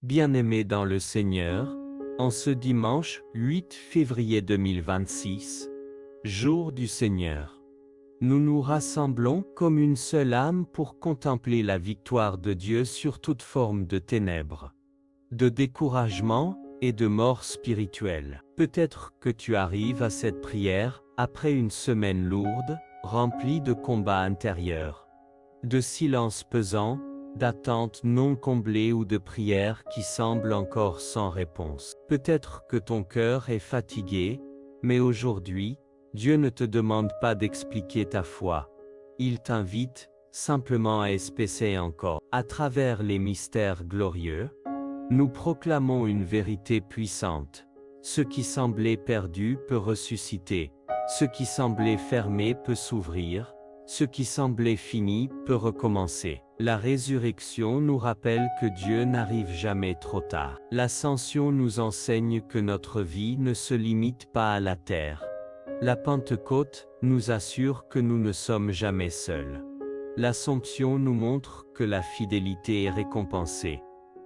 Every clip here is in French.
Bien-aimés dans le Seigneur, en ce dimanche 8 février 2026, jour du Seigneur, nous nous rassemblons comme une seule âme pour contempler la victoire de Dieu sur toute forme de ténèbres, de découragement et de mort spirituelle. Peut-être que tu arrives à cette prière après une semaine lourde, remplie de combats intérieurs, de silence pesant, d'attentes non comblées ou de prières qui semblent encore sans réponse. Peut-être que ton cœur est fatigué, mais aujourd'hui, Dieu ne te demande pas d'expliquer ta foi. Il t'invite simplement à espécer encore. À travers les mystères glorieux, nous proclamons une vérité puissante. Ce qui semblait perdu peut ressusciter. Ce qui semblait fermé peut s'ouvrir. Ce qui semblait fini peut recommencer. La résurrection nous rappelle que Dieu n'arrive jamais trop tard. L'ascension nous enseigne que notre vie ne se limite pas à la terre. La Pentecôte nous assure que nous ne sommes jamais seuls. L'Assomption nous montre que la fidélité est récompensée.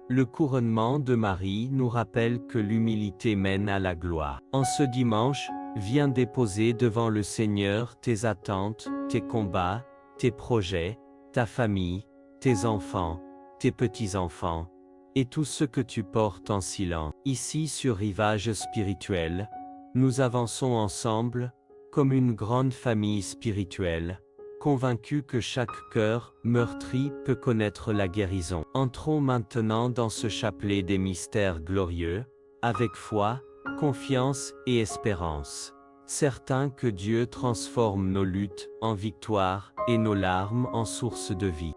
Le couronnement de Marie nous rappelle que l'humilité mène à la gloire. En ce dimanche, viens déposer devant le Seigneur tes attentes, tes combats, tes projets, ta famille, tes enfants, tes petits-enfants, et tout ce que tu portes en silence. Ici sur Rivage Spirituel, nous avançons ensemble, comme une grande famille spirituelle, convaincus que chaque cœur meurtri peut connaître la guérison. Entrons maintenant dans ce chapelet des mystères glorieux, avec foi, confiance et espérance, certains que Dieu transforme nos luttes en victoire et nos larmes en source de vie.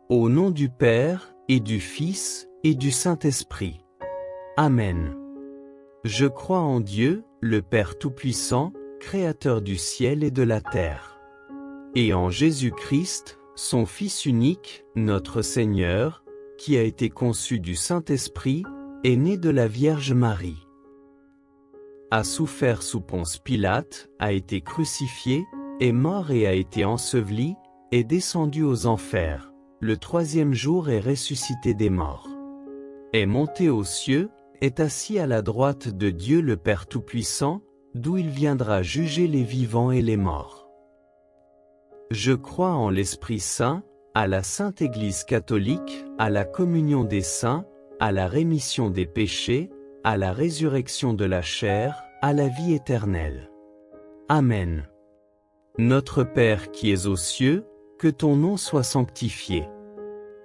Au nom du Père, et du Fils, et du Saint-Esprit. Amen. Je crois en Dieu, le Père Tout-Puissant, Créateur du ciel et de la terre, et en Jésus-Christ, son Fils unique, notre Seigneur, qui a été conçu du Saint-Esprit, est né de la Vierge Marie, a souffert sous Ponce Pilate, a été crucifié, est mort et a été enseveli, est descendu aux enfers, le troisième jour est ressuscité des morts, est monté aux cieux, est assis à la droite de Dieu le Père Tout-Puissant, d'où il viendra juger les vivants et les morts. Je crois en l'Esprit Saint, à la Sainte Église catholique, à la communion des saints, à la rémission des péchés, à la résurrection de la chair, à la vie éternelle. Amen. Notre Père qui es aux cieux, que ton nom soit sanctifié.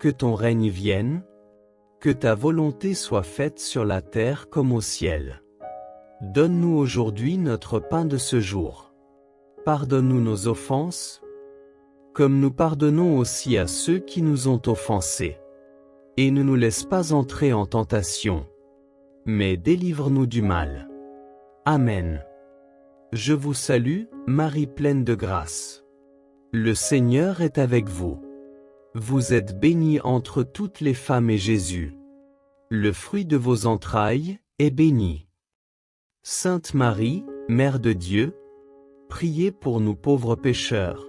Que ton règne vienne. Que ta volonté soit faite sur la terre comme au ciel. Donne-nous aujourd'hui notre pain de ce jour. Pardonne-nous nos offenses, comme nous pardonnons aussi à ceux qui nous ont offensés. Et ne nous laisse pas entrer en tentation, mais délivre-nous du mal. Amen. Je vous salue, Marie pleine de grâce. Le Seigneur est avec vous. Vous êtes bénie entre toutes les femmes et Jésus, le fruit de vos entrailles, est béni. Sainte Marie, Mère de Dieu, priez pour nous pauvres pécheurs,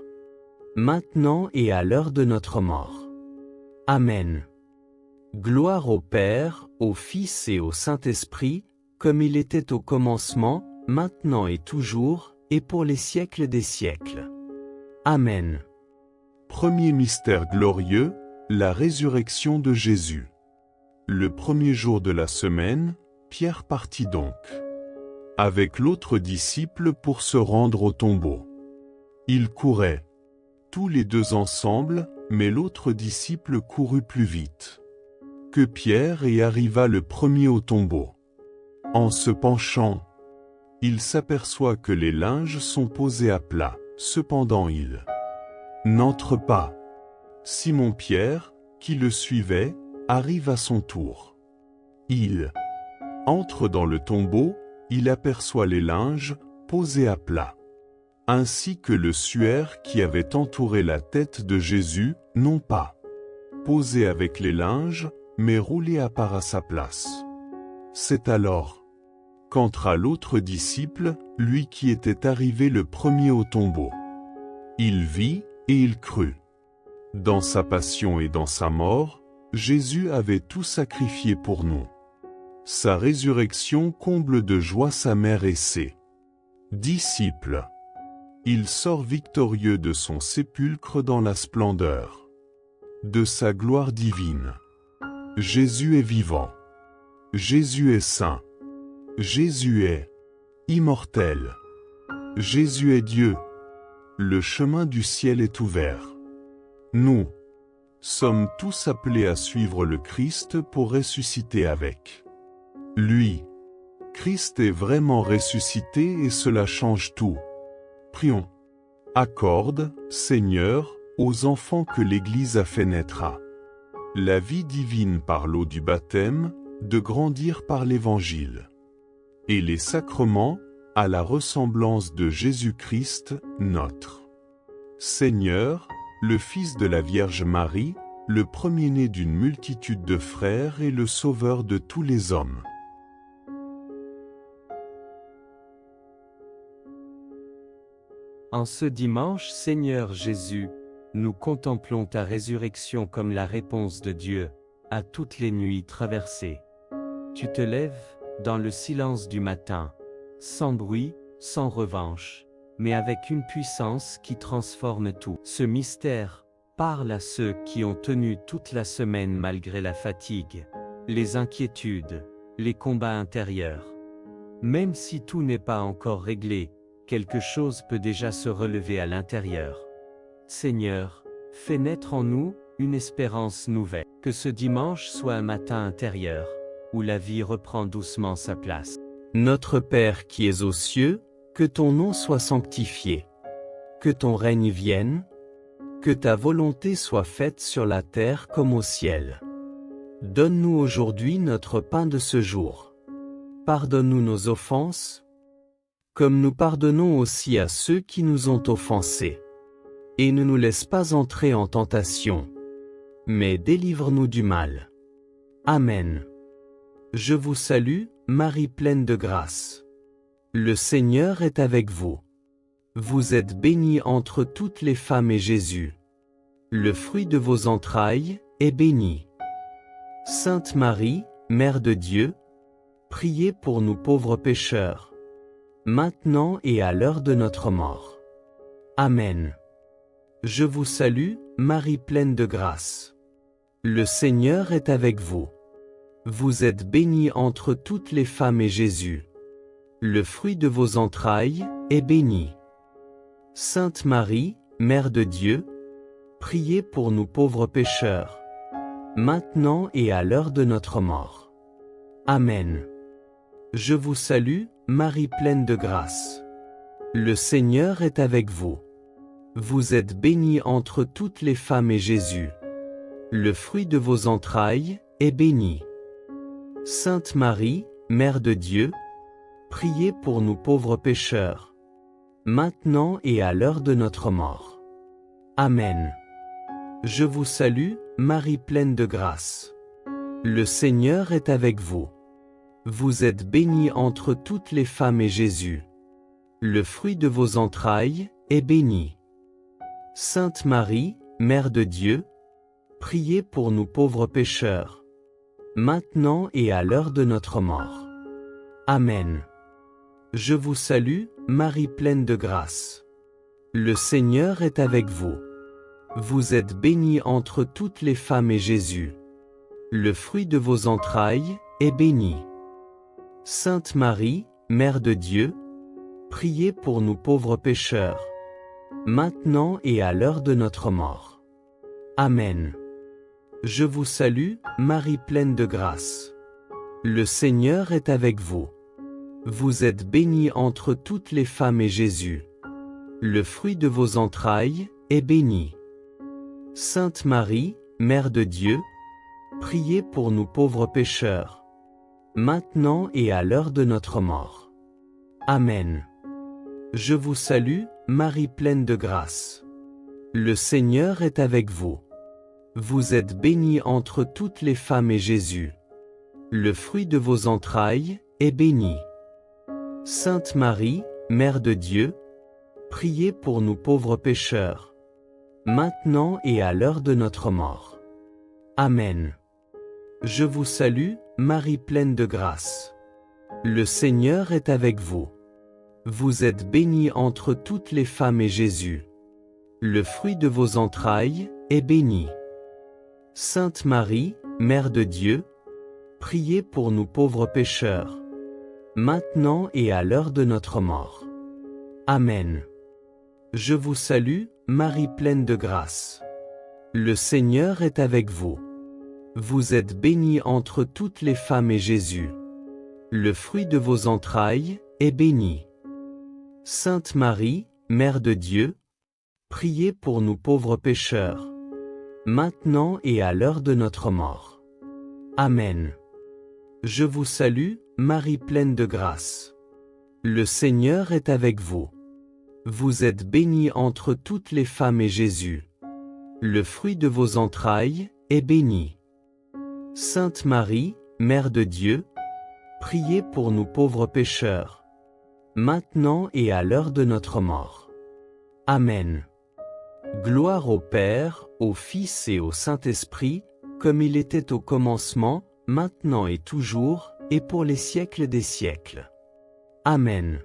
maintenant et à l'heure de notre mort. Amen. Gloire au Père, au Fils et au Saint-Esprit, comme il était au commencement, maintenant et toujours, et pour les siècles des siècles. Amen. Premier mystère glorieux, la résurrection de Jésus. Le premier jour de la semaine, Pierre partit donc avec l'autre disciple pour se rendre au tombeau. Ils couraient tous les deux ensemble, mais l'autre disciple courut plus vite que Pierre et arriva le premier au tombeau. En se penchant, il s'aperçoit que les linges sont posés à plat. Cependant il n'entre pas. Simon-Pierre, qui le suivait, arrive à son tour. Il entre dans le tombeau, il aperçoit les linges posés à plat, ainsi que le suaire qui avait entouré la tête de Jésus, non pas posé avec les linges, mais roulé à part à sa place. C'est alors qu'entra l'autre disciple, lui qui était arrivé le premier au tombeau. Il vit, et il crut. Dans sa passion et dans sa mort, Jésus avait tout sacrifié pour nous. Sa résurrection comble de joie sa mère et ses disciples. Il sort victorieux de son sépulcre dans la splendeur de sa gloire divine. Jésus est vivant. Jésus est saint. Jésus est immortel. Jésus est Dieu. Le chemin du ciel est ouvert. Nous sommes tous appelés à suivre le Christ pour ressusciter avec lui. Christ est vraiment ressuscité et cela change tout. Prions. Accorde, Seigneur, aux enfants que l'Église a fait naître à la vie divine par l'eau du baptême, de grandir par l'Évangile. Et les sacrements, à la ressemblance de Jésus-Christ, notre Seigneur, le Fils de la Vierge Marie, le premier-né d'une multitude de frères et le Sauveur de tous les hommes. En ce dimanche, Seigneur Jésus, nous contemplons ta résurrection comme la réponse de Dieu à toutes les nuits traversées. Tu te lèves, dans le silence du matin, sans bruit, sans revanche, mais avec une puissance qui transforme tout. Ce mystère parle à ceux qui ont tenu toute la semaine malgré la fatigue, les inquiétudes, les combats intérieurs. Même si tout n'est pas encore réglé, quelque chose peut déjà se relever à l'intérieur. Seigneur, fais naître en nous une espérance nouvelle. Que ce dimanche soit un matin intérieur, où la vie reprend doucement sa place. Notre Père qui es aux cieux, que ton nom soit sanctifié. Que ton règne vienne. Que ta volonté soit faite sur la terre comme au ciel. Donne-nous aujourd'hui notre pain de ce jour. Pardonne-nous nos offenses, comme nous pardonnons aussi à ceux qui nous ont offensés. Et ne nous laisse pas entrer en tentation, mais délivre-nous du mal. Amen. Je vous salue, Marie pleine de grâce. Le Seigneur est avec vous. Vous êtes bénie entre toutes les femmes et Jésus, le fruit de vos entrailles, est béni. Sainte Marie, Mère de Dieu, priez pour nous pauvres pécheurs, maintenant et à l'heure de notre mort. Amen. Je vous salue, Marie pleine de grâce. Le Seigneur est avec vous. Vous êtes bénie entre toutes les femmes et Jésus, le fruit de vos entrailles, est béni. Sainte Marie, Mère de Dieu, priez pour nous pauvres pécheurs, maintenant et à l'heure de notre mort. Amen. Je vous salue, Marie pleine de grâce. Le Seigneur est avec vous. Vous êtes bénie entre toutes les femmes et Jésus, le fruit de vos entrailles, est béni. Sainte Marie, Mère de Dieu, priez pour nous pauvres pécheurs, maintenant et à l'heure de notre mort. Amen. Je vous salue, Marie pleine de grâce. Le Seigneur est avec vous. Vous êtes bénie entre toutes les femmes et Jésus, le fruit de vos entrailles, est béni. Sainte Marie, Mère de Dieu, priez pour nous pauvres pécheurs, maintenant et à l'heure de notre mort. Amen. Je vous salue, Marie pleine de grâce. Le Seigneur est avec vous. Vous êtes bénie entre toutes les femmes et Jésus, le fruit de vos entrailles, est béni. Sainte Marie, Mère de Dieu, priez pour nous pauvres pécheurs, maintenant et à l'heure de notre mort. Amen. Je vous salue, Marie pleine de grâce. Le Seigneur est avec vous. Vous êtes bénie entre toutes les femmes et Jésus, le fruit de vos entrailles, est béni. Sainte Marie, Mère de Dieu, priez pour nous pauvres pécheurs, maintenant et à l'heure de notre mort. Amen. Je vous salue, Marie pleine de grâce. Le Seigneur est avec vous. Vous êtes bénie entre toutes les femmes et Jésus, le fruit de vos entrailles, est béni. Sainte Marie, Mère de Dieu, priez pour nous pauvres pécheurs, maintenant et à l'heure de notre mort. Amen. Je vous salue, Marie pleine de grâce. Le Seigneur est avec vous. Vous êtes bénie entre toutes les femmes et Jésus, le fruit de vos entrailles, est béni. Sainte Marie, Mère de Dieu, priez pour nous pauvres pécheurs, maintenant et à l'heure de notre mort. Amen. Je vous salue, Marie pleine de grâce. Le Seigneur est avec vous. Vous êtes bénie entre toutes les femmes et Jésus, le fruit de vos entrailles, est béni. Sainte Marie, Mère de Dieu, priez pour nous pauvres pécheurs, maintenant et à l'heure de notre mort. Amen. Je vous salue, Marie pleine de grâce. Le Seigneur est avec vous. Vous êtes bénie entre toutes les femmes et Jésus, le fruit de vos entrailles, est béni. Sainte Marie, Mère de Dieu, priez pour nous pauvres pécheurs, maintenant et à l'heure de notre mort. Amen. Gloire au Père, au Fils et au Saint-Esprit, comme il était au commencement, maintenant et toujours, et pour les siècles des siècles. Amen.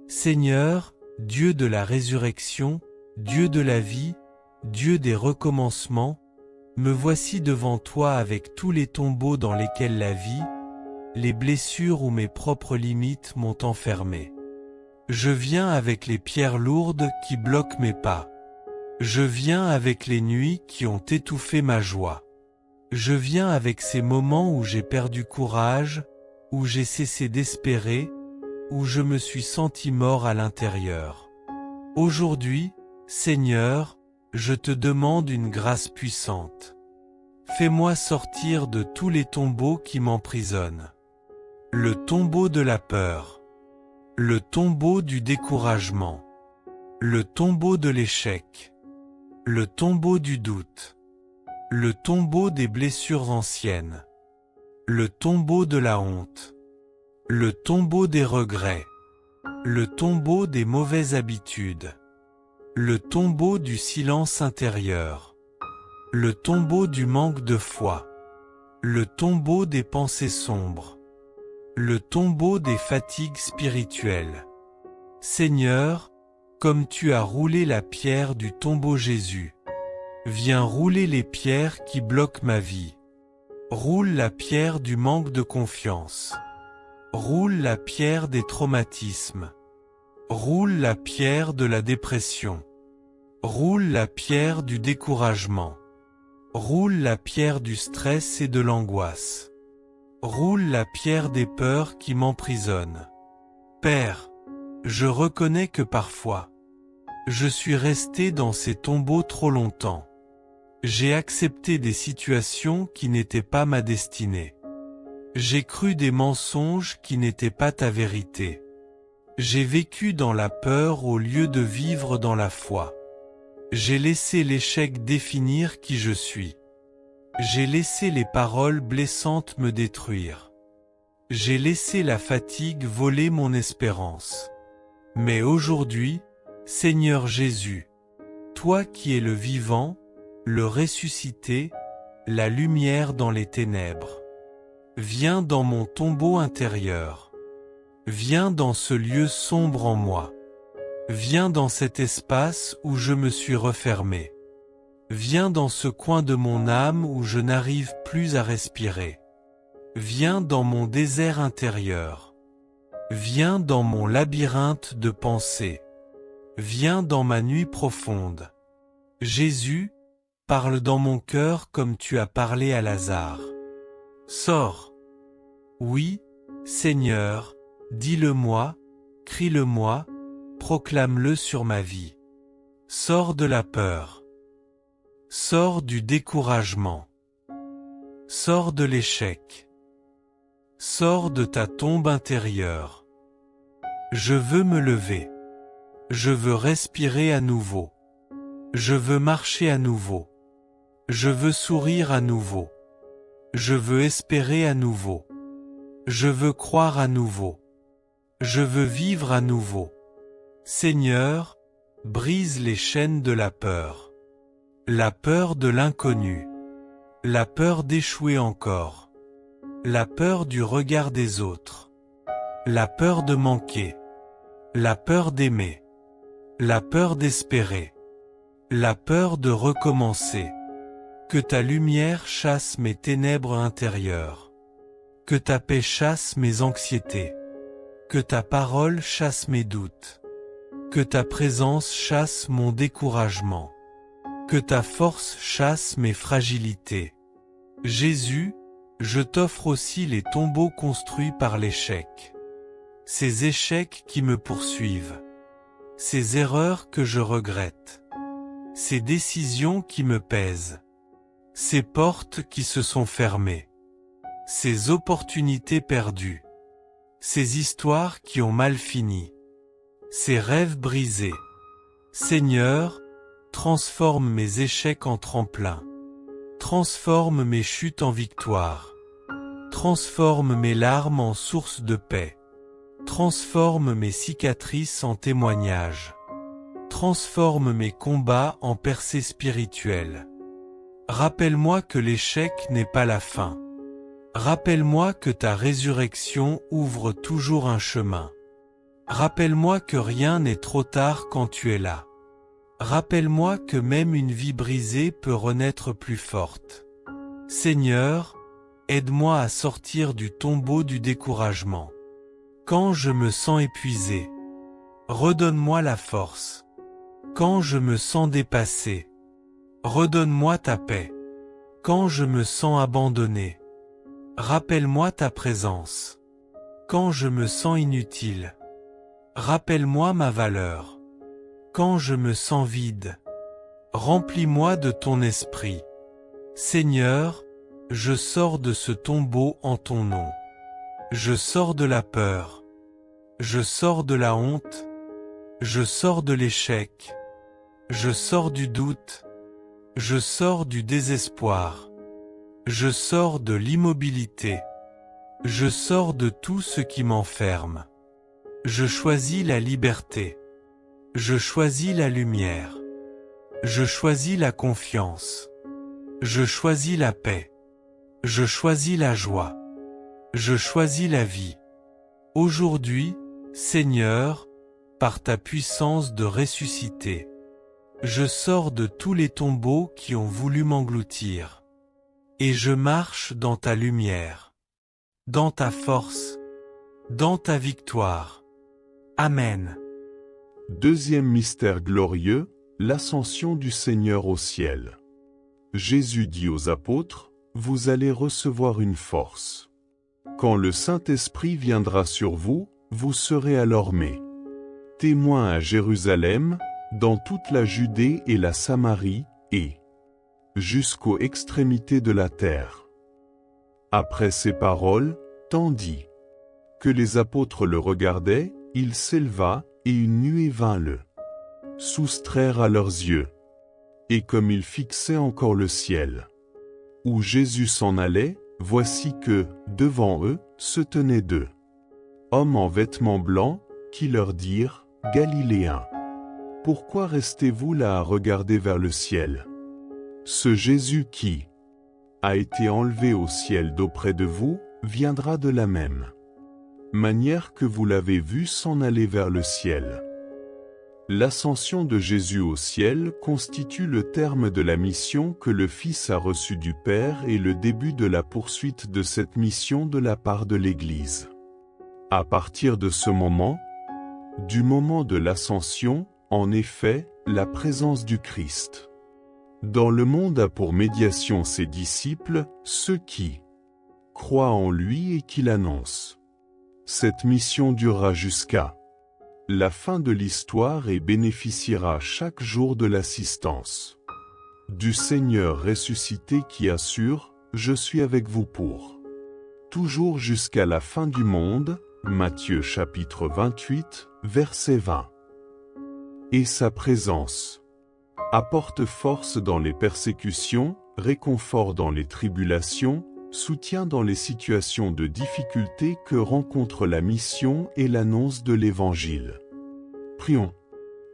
Seigneur, Dieu de la résurrection, Dieu de la vie, Dieu des recommencements, me voici devant toi avec tous les tombeaux dans lesquels la vie, les blessures ou mes propres limites m'ont enfermé. Je viens avec les pierres lourdes qui bloquent mes pas. Je viens avec les nuits qui ont étouffé ma joie. Je viens avec ces moments où j'ai perdu courage, où j'ai cessé d'espérer, où je me suis senti mort à l'intérieur. Aujourd'hui, Seigneur, je te demande une grâce puissante. Fais-moi sortir de tous les tombeaux qui m'emprisonnent. Le tombeau de la peur, le tombeau du découragement, le tombeau de l'échec, le tombeau du doute, le tombeau des blessures anciennes, le tombeau de la honte, le tombeau des regrets, le tombeau des mauvaises habitudes, le tombeau du silence intérieur, le tombeau du manque de foi, le tombeau des pensées sombres, le tombeau des fatigues spirituelles. Seigneur, comme tu as roulé la pierre du tombeau Jésus, viens rouler les pierres qui bloquent ma vie. Roule la pierre du manque de confiance. Roule la pierre des traumatismes. Roule la pierre de la dépression. Roule la pierre du découragement. Roule la pierre du stress et de l'angoisse. Roule la pierre des peurs qui m'emprisonnent. Père, je reconnais que parfois, je suis resté dans ces tombeaux trop longtemps. J'ai accepté des situations qui n'étaient pas ma destinée. J'ai cru des mensonges qui n'étaient pas ta vérité. J'ai vécu dans la peur au lieu de vivre dans la foi. J'ai laissé l'échec définir qui je suis. J'ai laissé les paroles blessantes me détruire. J'ai laissé la fatigue voler mon espérance. Mais aujourd'hui, Seigneur Jésus, toi qui es le vivant, le ressuscité, la lumière dans les ténèbres, viens dans mon tombeau intérieur. Viens dans ce lieu sombre en moi. Viens dans cet espace où je me suis refermé. Viens dans ce coin de mon âme où je n'arrive plus à respirer. Viens dans mon désert intérieur. Viens dans mon labyrinthe de pensées. Viens dans ma nuit profonde. Jésus, parle dans mon cœur comme tu as parlé à Lazare. Sors. Oui, Seigneur, dis-le-moi, crie-le-moi, proclame-le sur ma vie. Sors de la peur. Sors du découragement. Sors de l'échec. Sors de ta tombe intérieure. Je veux me lever. Je veux respirer à nouveau. Je veux marcher à nouveau. Je veux sourire à nouveau. Je veux espérer à nouveau. Je veux croire à nouveau. Je veux vivre à nouveau. Seigneur, brise les chaînes de la peur. La peur de l'inconnu. La peur d'échouer encore. la peur du regard des autres, la peur de manquer, la peur d'aimer, la peur d'espérer, la peur de recommencer. Que ta lumière chasse mes ténèbres intérieures, que ta paix chasse mes anxiétés, que ta parole chasse mes doutes, que ta présence chasse mon découragement, que ta force chasse mes fragilités. Jésus, je t'offre aussi les tombeaux construits par l'échec, ces échecs qui me poursuivent, ces erreurs que je regrette, ces décisions qui me pèsent, ces portes qui se sont fermées, ces opportunités perdues, ces histoires qui ont mal fini, ces rêves brisés. Seigneur, transforme mes échecs en tremplin, transforme mes chutes en victoire, transforme mes larmes en source de paix, transforme mes cicatrices en témoignages, transforme mes combats en percées spirituelles. Rappelle-moi que l'échec n'est pas la fin. Rappelle-moi que ta résurrection ouvre toujours un chemin. Rappelle-moi que rien n'est trop tard quand tu es là. Rappelle-moi que même une vie brisée peut renaître plus forte. Seigneur, aide-moi à sortir du tombeau du découragement. Quand je me sens épuisé, redonne-moi la force. Quand je me sens dépassé, redonne-moi ta paix. Quand je me sens abandonné, rappelle-moi ta présence. Quand je me sens inutile, rappelle-moi ma valeur. Quand je me sens vide, remplis-moi de ton esprit. Seigneur, je sors de ce tombeau en ton nom. Je sors de la peur. Je sors de la honte. Je sors de l'échec. Je sors du doute. Je sors du désespoir. Je sors de l'immobilité. Je sors de tout ce qui m'enferme. Je choisis la liberté. Je choisis la lumière. Je choisis la confiance. Je choisis la paix. Je choisis la joie. Je choisis la vie. Aujourd'hui, Seigneur, par ta puissance de ressusciter, je sors de tous les tombeaux qui ont voulu m'engloutir. Et je marche dans ta lumière, dans ta force, dans ta victoire. Amen. Deuxième mystère glorieux, l'ascension du Seigneur au ciel. Jésus dit aux apôtres, « Vous allez recevoir une force. Quand le Saint-Esprit viendra sur vous, vous serez alors mes témoins à Jérusalem, dans toute la Judée et la Samarie, et jusqu'aux extrémités de la terre. » Après ces paroles, tandis que les apôtres le regardaient, il s'éleva, et une nuée vint le soustraire à leurs yeux. Et comme ils fixaient encore le ciel, où Jésus s'en allait, voici que, devant eux, se tenaient deux hommes en vêtements blancs, qui leur dirent, « Galiléens, pourquoi restez-vous là à regarder vers le ciel? Ce Jésus qui a été enlevé au ciel d'auprès de vous, viendra de la même manière que vous l'avez vu s'en aller vers le ciel. » L'ascension de Jésus au ciel constitue le terme de la mission que le Fils a reçue du Père et le début de la poursuite de cette mission de la part de l'Église. À partir de ce moment, du moment de l'ascension, en effet, la présence du Christ dans le monde a pour médiation ses disciples, ceux qui croient en lui et qui l'annoncent. Cette mission durera jusqu'à la fin de l'histoire et bénéficiera chaque jour de l'assistance du Seigneur ressuscité qui assure « Je suis avec vous pour toujours jusqu'à la fin du monde » Matthieu chapitre 28, verset 20. Et sa présence apporte force dans les persécutions, réconfort dans les tribulations, soutien dans les situations de difficulté que rencontre la mission et l'annonce de l'Évangile. Prions.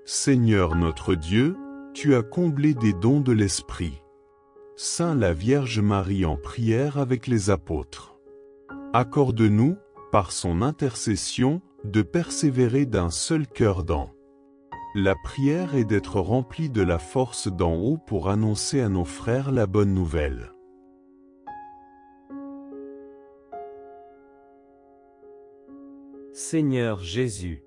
Seigneur notre Dieu, tu as comblé des dons de l'Esprit Saint la Vierge Marie en prière avec les apôtres. Accorde-nous, par son intercession, de persévérer d'un seul cœur dans la prière et d'être remplis de la force d'en haut pour annoncer à nos frères la bonne nouvelle. Seigneur Jésus,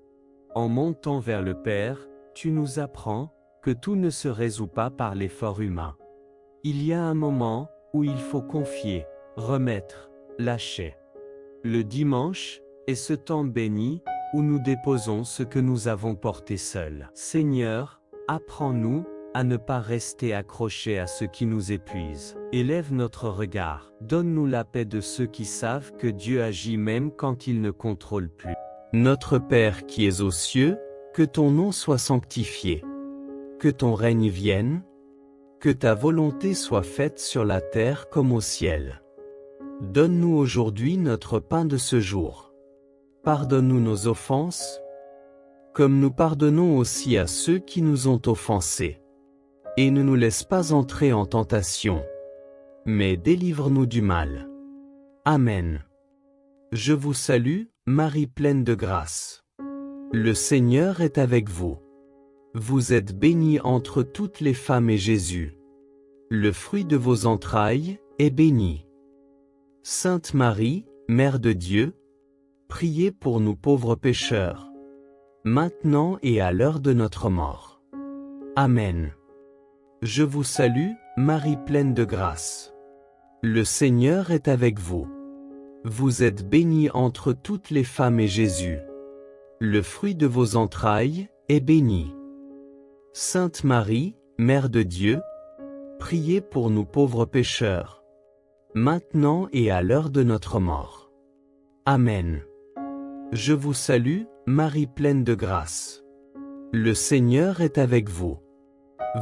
en montant vers le Père, tu nous apprends que tout ne se résout pas par l'effort humain. Il y a un moment où il faut confier, remettre, lâcher. Le dimanche est ce temps béni où nous déposons ce que nous avons porté seuls. Seigneur, apprends-nous à ne pas rester accrochés à ce qui nous épuise. Élève notre regard. Donne-nous la paix de ceux qui savent que Dieu agit même quand il ne contrôle plus. Notre Père qui es aux cieux, que ton nom soit sanctifié. Que ton règne vienne. Que ta volonté soit faite sur la terre comme au ciel. Donne-nous aujourd'hui notre pain de ce jour. Pardonne-nous nos offenses, comme nous pardonnons aussi à ceux qui nous ont offensés. Et ne nous laisse pas entrer en tentation, mais délivre-nous du mal. Amen. Je vous salue, Marie pleine de grâce. Le Seigneur est avec vous. Vous êtes bénie entre toutes les femmes et Jésus, le fruit de vos entrailles, est béni. Sainte Marie, Mère de Dieu, priez pour nous pauvres pécheurs, maintenant et à l'heure de notre mort. Amen. Je vous salue, Marie pleine de grâce. Le Seigneur est avec vous. Vous êtes bénie entre toutes les femmes et Jésus, le fruit de vos entrailles, est béni. Sainte Marie, Mère de Dieu, priez pour nous pauvres pécheurs, maintenant et à l'heure de notre mort. Amen. Je vous salue, Marie pleine de grâce. Le Seigneur est avec vous.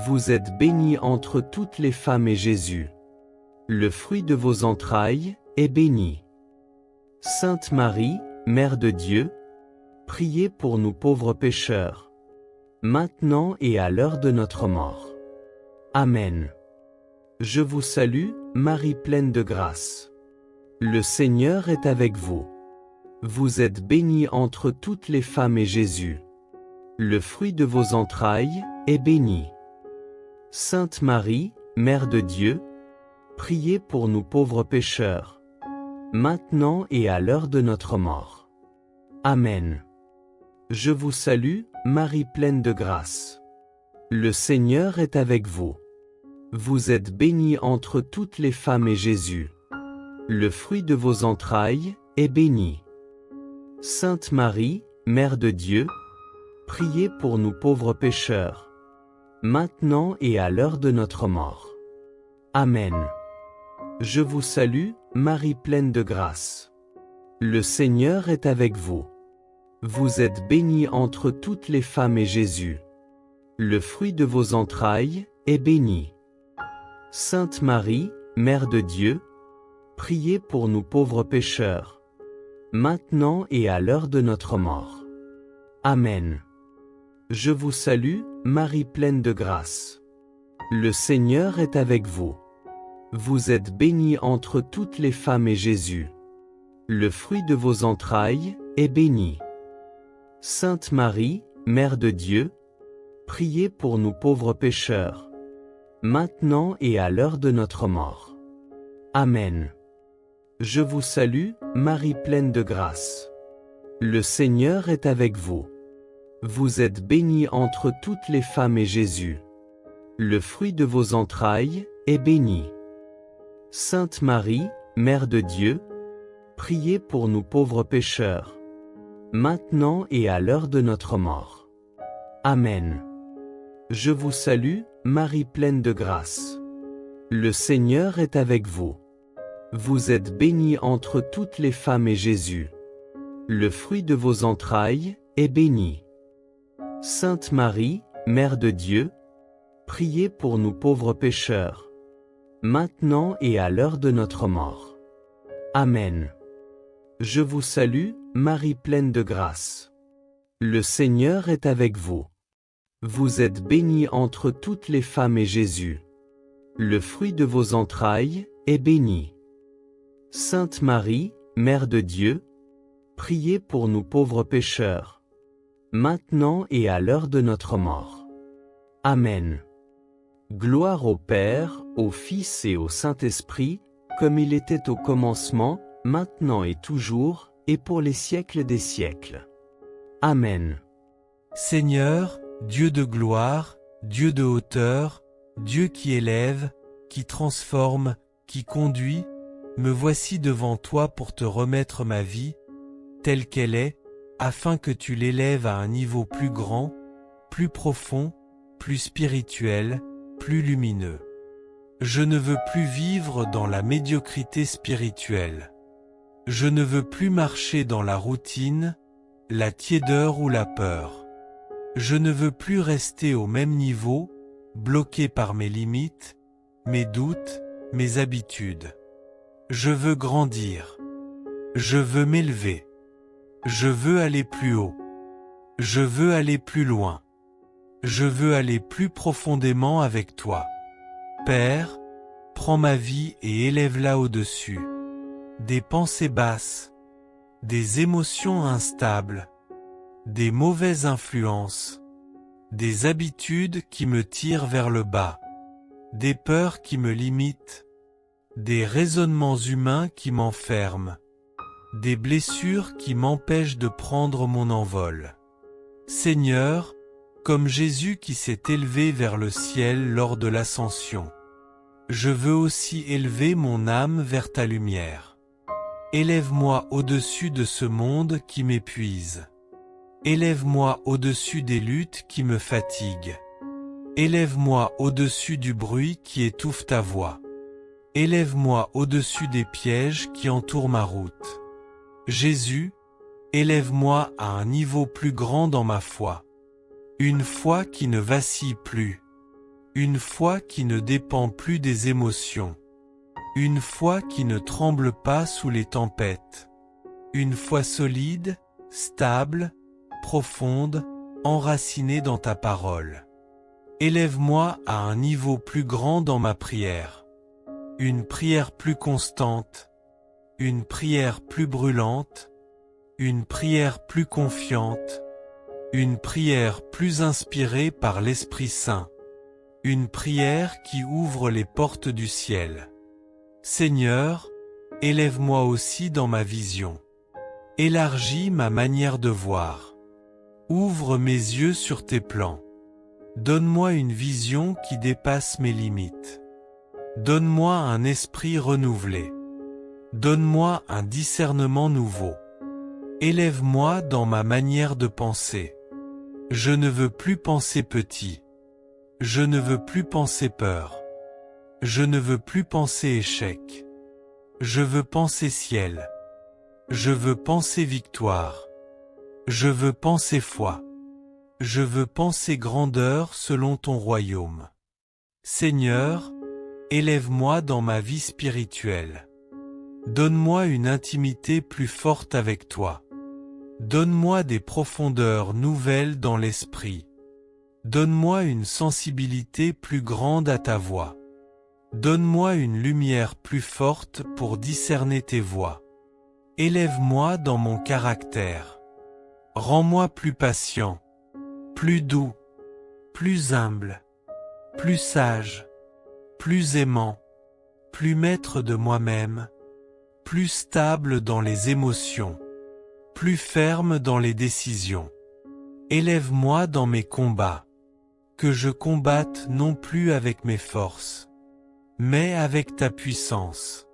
Vous êtes bénie entre toutes les femmes et Jésus, le fruit de vos entrailles, est béni. Sainte Marie, Mère de Dieu, priez pour nous pauvres pécheurs, maintenant et à l'heure de notre mort. Amen. Je vous salue, Marie pleine de grâce. Le Seigneur est avec vous. Vous êtes bénie entre toutes les femmes et Jésus, le fruit de vos entrailles, est béni. Sainte Marie, Mère de Dieu, priez pour nous pauvres pécheurs, maintenant et à l'heure de notre mort. Amen. Je vous salue, Marie pleine de grâce. Le Seigneur est avec vous. Vous êtes bénie entre toutes les femmes et Jésus, le fruit de vos entrailles, est béni. Sainte Marie, Mère de Dieu, priez pour nous pauvres pécheurs, maintenant et à l'heure de notre mort. Amen. Je vous salue, Marie pleine de grâce. Le Seigneur est avec vous. Vous êtes bénie entre toutes les femmes et Jésus, le fruit de vos entrailles, est béni. Sainte Marie, Mère de Dieu, priez pour nous pauvres pécheurs, maintenant et à l'heure de notre mort. Amen. Je vous salue, Marie pleine de grâce. Le Seigneur est avec vous. Vous êtes bénie entre toutes les femmes et Jésus, le fruit de vos entrailles, est béni. Sainte Marie, Mère de Dieu, priez pour nous pauvres pécheurs, maintenant et à l'heure de notre mort. Amen. Je vous salue, Marie pleine de grâce. Le Seigneur est avec vous. Vous êtes bénie entre toutes les femmes et Jésus, le fruit de vos entrailles, est béni. Sainte Marie, Mère de Dieu, priez pour nous pauvres pécheurs, maintenant et à l'heure de notre mort. Amen. Je vous salue, Marie pleine de grâce. Le Seigneur est avec vous. Vous êtes bénie entre toutes les femmes et Jésus, le fruit de vos entrailles, est béni. Sainte Marie, Mère de Dieu, priez pour nous pauvres pécheurs, maintenant et à l'heure de notre mort. Amen. Je vous salue, Marie pleine de grâce. Le Seigneur est avec vous. Vous êtes bénie entre toutes les femmes et Jésus, le fruit de vos entrailles, est béni. Sainte Marie, Mère de Dieu, priez pour nous pauvres pécheurs, maintenant et à l'heure de notre mort. Amen. Gloire au Père, au Fils et au Saint-Esprit, comme il était au commencement, maintenant et toujours, et pour les siècles des siècles. Amen. Seigneur, Dieu de gloire, Dieu de hauteur, Dieu qui élève, qui transforme, qui conduit, me voici devant toi pour te remettre ma vie, telle qu'elle est, afin que tu l'élèves à un niveau plus grand, plus profond, plus spirituel, plus lumineux. Je ne veux plus vivre dans la médiocrité spirituelle. Je ne veux plus marcher dans la routine, la tiédeur ou la peur. Je ne veux plus rester au même niveau, bloqué par mes limites, mes doutes, mes habitudes. Je veux grandir. Je veux m'élever. Je veux aller plus haut. Je veux aller plus loin. Je veux aller plus profondément avec toi. Père, prends ma vie et élève-la au-dessus. Des pensées basses, des émotions instables, des mauvaises influences, des habitudes qui me tirent vers le bas, des peurs qui me limitent, des raisonnements humains qui m'enferment, des blessures qui m'empêchent de prendre mon envol. Seigneur, comme Jésus qui s'est élevé vers le ciel lors de l'ascension, je veux aussi élever mon âme vers ta lumière. Élève-moi au-dessus de ce monde qui m'épuise. Élève-moi au-dessus des luttes qui me fatiguent. Élève-moi au-dessus du bruit qui étouffe ta voix. Élève-moi au-dessus des pièges qui entourent ma route. Jésus, élève-moi à un niveau plus grand dans ma foi. Une foi qui ne vacille plus. Une foi qui ne dépend plus des émotions. Une foi qui ne tremble pas sous les tempêtes. Une foi solide, stable, profonde, enracinée dans ta parole. Élève-moi à un niveau plus grand dans ma prière. Une prière plus constante. Une prière plus brûlante. Une prière plus confiante. Une prière plus inspirée par l'Esprit Saint. Une prière qui ouvre les portes du ciel. Seigneur, élève-moi aussi dans ma vision. Élargis ma manière de voir. Ouvre mes yeux sur tes plans. Donne-moi une vision qui dépasse mes limites. Donne-moi un esprit renouvelé. Donne-moi un discernement nouveau. Élève-moi dans ma manière de penser. Je ne veux plus penser petit. Je ne veux plus penser peur. Je ne veux plus penser échec. Je veux penser ciel. Je veux penser victoire. Je veux penser foi. Je veux penser grandeur selon ton royaume. Seigneur, élève-moi dans ma vie spirituelle. Donne-moi une intimité plus forte avec toi. Donne-moi des profondeurs nouvelles dans l'esprit. Donne-moi une sensibilité plus grande à ta voix. Donne-moi une lumière plus forte pour discerner tes voies. Élève-moi dans mon caractère. Rends-moi plus patient, plus doux, plus humble, plus sage, plus aimant, plus maître de moi-même, plus stable dans les émotions, plus ferme dans les décisions. Élève-moi dans mes combats, que je combatte non plus avec mes forces, mais avec ta puissance,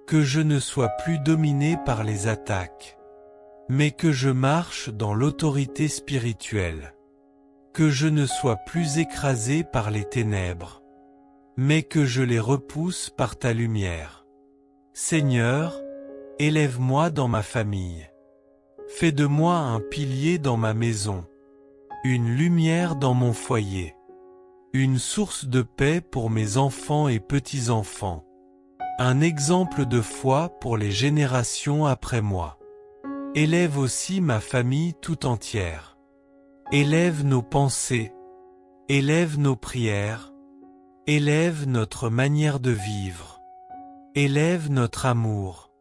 que je ne sois plus dominé par les attaques, mais que je marche dans l'autorité spirituelle, que je ne sois plus écrasé par les ténèbres, mais que je les repousse par ta lumière. Seigneur, élève-moi dans ma famille. Fais de moi un pilier dans ma maison, une lumière dans mon foyer, une source de paix pour mes enfants et petits-enfants, un exemple de foi pour les générations après moi. Élève aussi ma famille tout entière. Élève nos pensées, élève nos prières, élève notre manière de vivre, élève notre amour,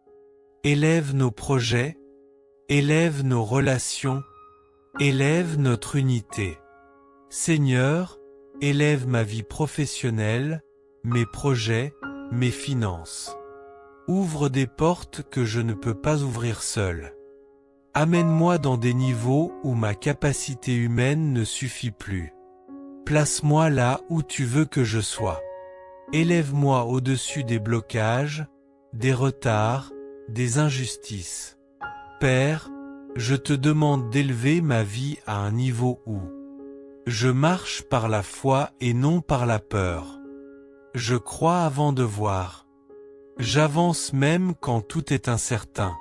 élève nos projets, élève nos relations, élève notre unité. Seigneur, élève ma vie professionnelle, mes projets, mes finances. Ouvre des portes que je ne peux pas ouvrir seul. Amène-moi dans des niveaux où ma capacité humaine ne suffit plus. Place-moi là où tu veux que je sois. Élève-moi au-dessus des blocages, des retards, des injustices. Père, je te demande d'élever ma vie à un niveau où je marche par la foi et non par la peur. Je crois avant de voir. J'avance même quand tout est incertain.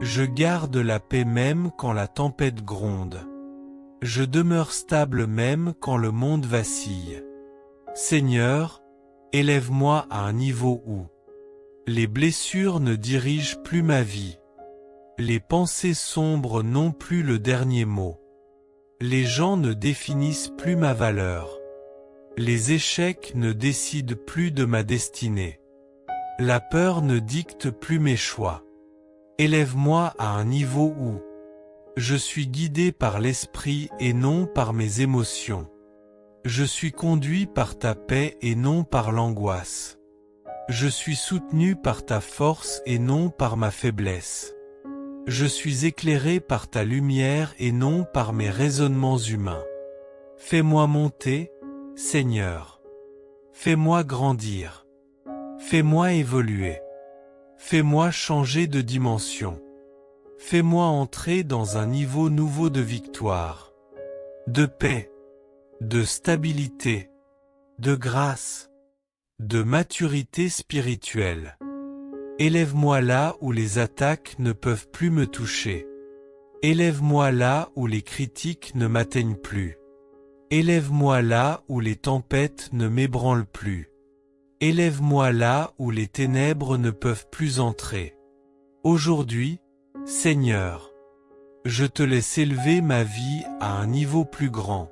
Je garde la paix même quand la tempête gronde. Je demeure stable même quand le monde vacille. Seigneur, élève-moi à un niveau où les blessures ne dirigent plus ma vie. Les pensées sombres n'ont plus le dernier mot. Les gens ne définissent plus ma valeur. Les échecs ne décident plus de ma destinée. La peur ne dicte plus mes choix. Élève-moi à un niveau où je suis guidé par l'esprit et non par mes émotions. Je suis conduit par ta paix et non par l'angoisse. Je suis soutenu par ta force et non par ma faiblesse. Je suis éclairé par ta lumière et non par mes raisonnements humains. Fais-moi monter, Seigneur. Fais-moi grandir. Fais-moi évoluer. Fais-moi changer de dimension. Fais-moi entrer dans un niveau nouveau de victoire, de paix, de stabilité, de grâce, de maturité spirituelle. Élève-moi là où les attaques ne peuvent plus me toucher. Élève-moi là où les critiques ne m'atteignent plus. Élève-moi là où les tempêtes ne m'ébranlent plus. Élève-moi là où les ténèbres ne peuvent plus entrer. Aujourd'hui, Seigneur, je te laisse élever ma vie à un niveau plus grand,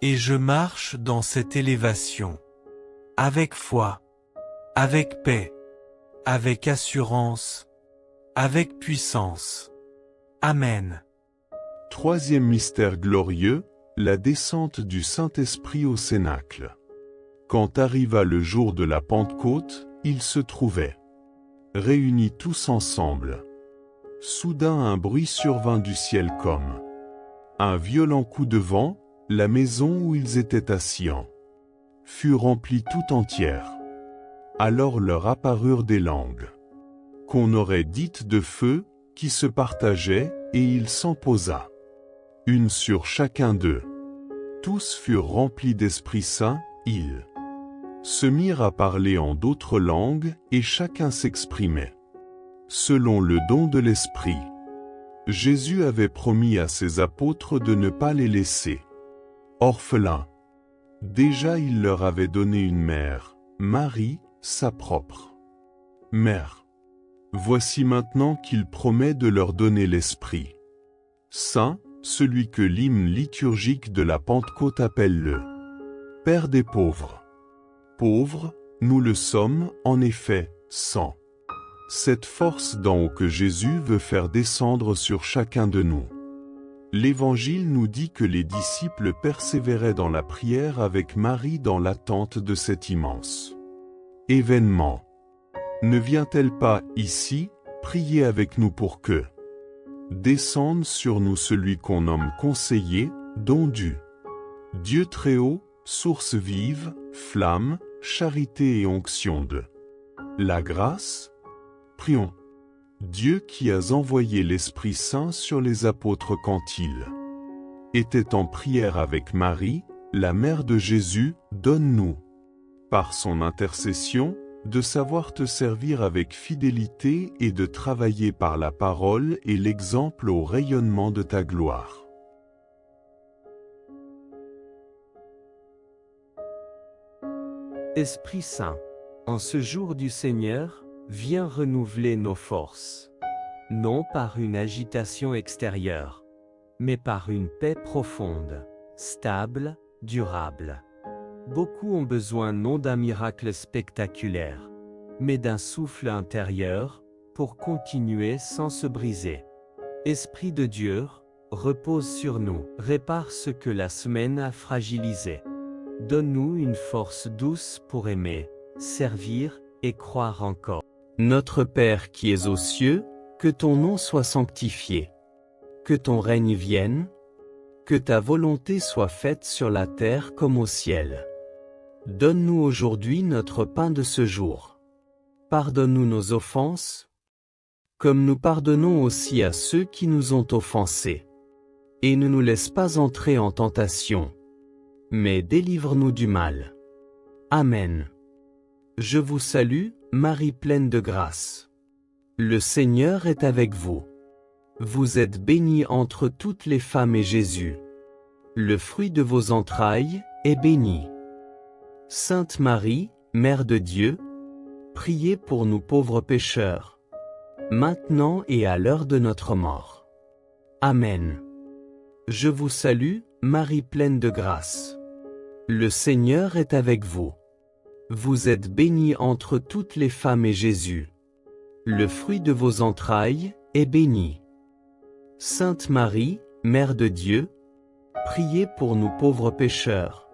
et je marche dans cette élévation, avec foi, avec paix, avec assurance, avec puissance. Amen. Troisième mystère glorieux, la descente du Saint-Esprit au Cénacle. Quand arriva le jour de la Pentecôte, ils se trouvaient réunis tous ensemble. Soudain un bruit survint du ciel comme un violent coup de vent, la maison où ils étaient assis fut remplie tout entière. Alors leur apparurent des langues, qu'on aurait dites de feu, qui se partageaient, et il s'en posa une sur chacun d'eux. Tous furent remplis d'Esprit Saint, ils se mirent à parler en d'autres langues, et chacun s'exprimait selon le don de l'Esprit. Jésus avait promis à ses apôtres de ne pas les laisser orphelins. Déjà il leur avait donné une mère, Marie, sa propre mère. Voici maintenant qu'il promet de leur donner l'Esprit Saint, celui que l'hymne liturgique de la Pentecôte appelle le Père des pauvres. Pauvres, nous le sommes, en effet, sans cette force d'en haut que Jésus veut faire descendre sur chacun de nous. L'Évangile nous dit que les disciples persévéraient dans la prière avec Marie dans l'attente de cet immense événement. Ne vient-elle pas, ici, prier avec nous pour que descende sur nous celui qu'on nomme conseiller, don du Dieu très haut, source vive, flamme, charité et onction de la grâce? Prions. Dieu qui as envoyé l'Esprit Saint sur les apôtres quand ils étaient en prière avec Marie, la mère de Jésus, donne-nous, par son intercession, de savoir te servir avec fidélité et de travailler par la parole et l'exemple au rayonnement de ta gloire. Esprit Saint, en ce jour du Seigneur, viens renouveler nos forces. Non par une agitation extérieure, mais par une paix profonde, stable, durable. Beaucoup ont besoin non d'un miracle spectaculaire, mais d'un souffle intérieur, pour continuer sans se briser. Esprit de Dieu, repose sur nous, répare ce que la semaine a fragilisé. Donne-nous une force douce pour aimer, servir et croire encore. Notre Père qui es aux cieux, que ton nom soit sanctifié. Que ton règne vienne. Que ta volonté soit faite sur la terre comme au ciel. Donne-nous aujourd'hui notre pain de ce jour. Pardonne-nous nos offenses, comme nous pardonnons aussi à ceux qui nous ont offensés. Et ne nous laisse pas entrer en tentation, mais délivre-nous du mal. Amen. Je vous salue, Marie pleine de grâce. Le Seigneur est avec vous. Vous êtes bénie entre toutes les femmes et Jésus, le fruit de vos entrailles, est béni. Sainte Marie, Mère de Dieu, priez pour nous pauvres pécheurs, maintenant et à l'heure de notre mort. Amen. Je vous salue, Marie pleine de grâce. Le Seigneur est avec vous. Vous êtes bénie entre toutes les femmes et Jésus, le fruit de vos entrailles, est béni. Sainte Marie, Mère de Dieu, priez pour nous pauvres pécheurs,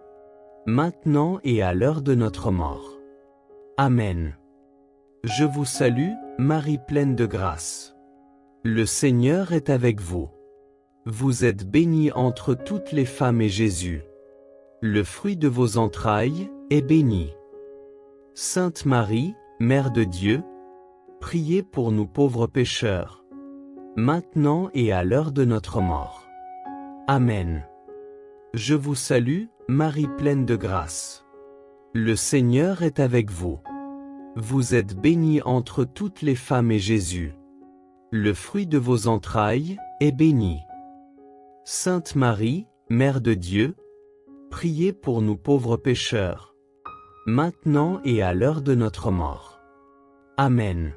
maintenant et à l'heure de notre mort. Amen. Je vous salue, Marie pleine de grâce. Le Seigneur est avec vous. Vous êtes bénie entre toutes les femmes et Jésus, le fruit de vos entrailles, est béni. Sainte Marie, Mère de Dieu, priez pour nous pauvres pécheurs, maintenant et à l'heure de notre mort. Amen. Je vous salue, Marie pleine de grâce. Le Seigneur est avec vous. Vous êtes bénie entre toutes les femmes et Jésus, le fruit de vos entrailles, est béni. Sainte Marie, Mère de Dieu, priez pour nous pauvres pécheurs, maintenant et à l'heure de notre mort. Amen.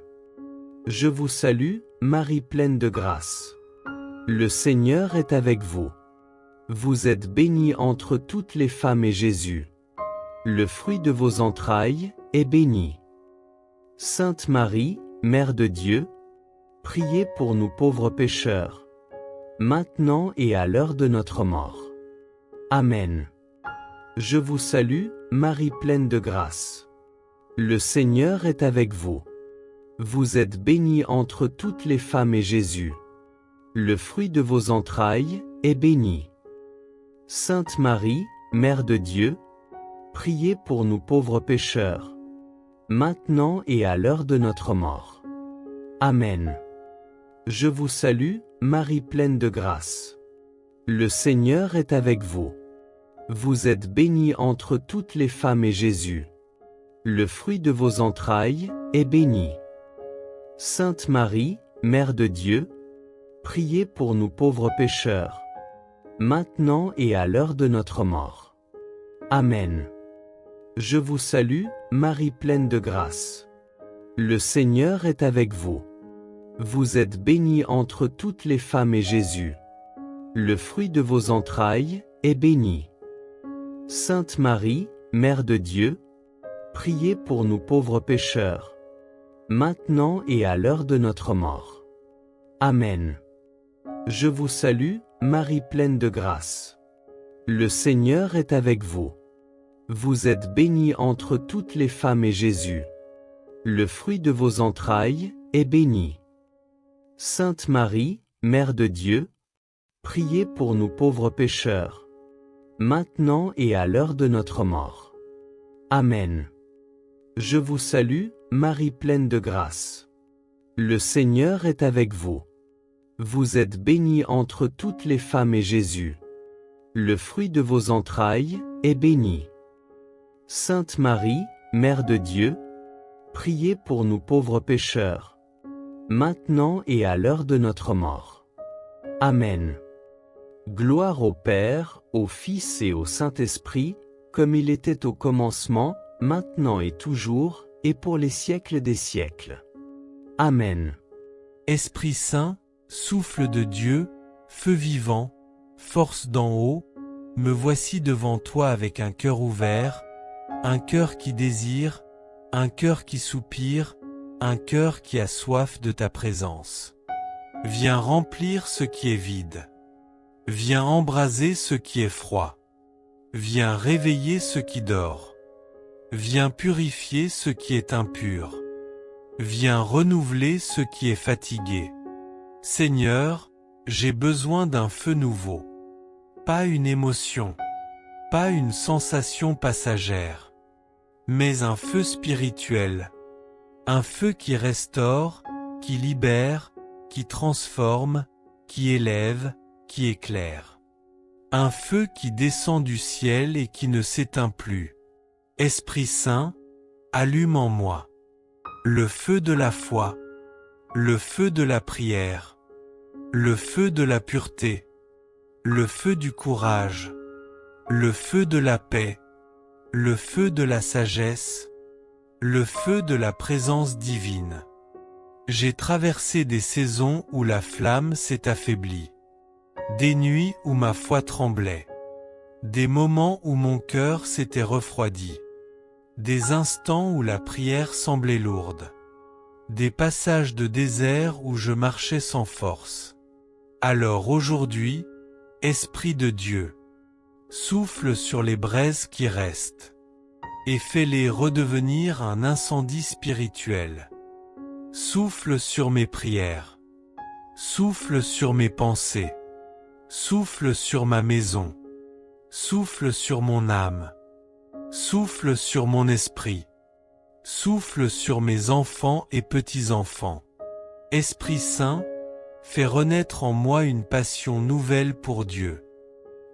Je vous salue, Marie pleine de grâce. Le Seigneur est avec vous. Vous êtes bénie entre toutes les femmes et Jésus, le fruit de vos entrailles, est béni. Sainte Marie, Mère de Dieu, priez pour nous pauvres pécheurs, maintenant et à l'heure de notre mort. Amen. Je vous salue, Marie pleine de grâce. Le Seigneur est avec vous. Vous êtes bénie entre toutes les femmes et Jésus, le fruit de vos entrailles, est béni. Sainte Marie, Mère de Dieu, priez pour nous pauvres pécheurs, maintenant et à l'heure de notre mort. Amen. Je vous salue, Marie pleine de grâce. Le Seigneur est avec vous. Vous êtes bénie entre toutes les femmes et Jésus, le fruit de vos entrailles, est béni. Sainte Marie, Mère de Dieu, priez pour nous pauvres pécheurs, maintenant et à l'heure de notre mort. Amen. Je vous salue, Marie pleine de grâce. Le Seigneur est avec vous. Vous êtes bénie entre toutes les femmes et Jésus, le fruit de vos entrailles, est béni. Sainte Marie, Mère de Dieu, priez pour nous pauvres pécheurs, maintenant et à l'heure de notre mort. Amen. Je vous salue, Marie pleine de grâce. Le Seigneur est avec vous. Vous êtes bénie entre toutes les femmes et Jésus, le fruit de vos entrailles, est béni. Sainte Marie, Mère de Dieu, priez pour nous pauvres pécheurs, maintenant et à l'heure de notre mort. Amen. Je vous salue, Marie pleine de grâce. Le Seigneur est avec vous. Vous êtes bénie entre toutes les femmes et Jésus, le fruit de vos entrailles, est béni. Sainte Marie, Mère de Dieu, priez pour nous pauvres pécheurs, maintenant et à l'heure de notre mort. Amen. Gloire au Père, au Fils et au Saint-Esprit, comme il était au commencement, maintenant et toujours, et pour les siècles des siècles. Amen. Esprit Saint, souffle de Dieu, feu vivant, force d'en haut, me voici devant toi avec un cœur ouvert, un cœur qui désire, un cœur qui soupire, un cœur qui a soif de ta présence. Viens remplir ce qui est vide. Viens embraser ce qui est froid. Viens réveiller ce qui dort. Viens purifier ce qui est impur. Viens renouveler ce qui est fatigué. Seigneur, j'ai besoin d'un feu nouveau. Pas une émotion, pas une sensation passagère, mais un feu spirituel. Un feu qui restaure, qui libère, qui transforme, qui élève, qui éclaire. Un feu qui descend du ciel et qui ne s'éteint plus. Esprit Saint, allume en moi le feu de la foi, le feu de la prière, le feu de la pureté, le feu du courage, le feu de la paix, le feu de la sagesse, le feu de la présence divine. J'ai traversé des saisons où la flamme s'est affaiblie, des nuits où ma foi tremblait, des moments où mon cœur s'était refroidi, des instants où la prière semblait lourde, des passages de désert où je marchais sans force. Alors aujourd'hui, Esprit de Dieu, souffle sur les braises qui restent, et fais-les redevenir un incendie spirituel. Souffle sur mes prières, souffle sur mes pensées, souffle sur ma maison, souffle sur mon âme, souffle sur mon esprit, souffle sur mes enfants et petits-enfants. Esprit Saint, fais renaître en moi une passion nouvelle pour Dieu,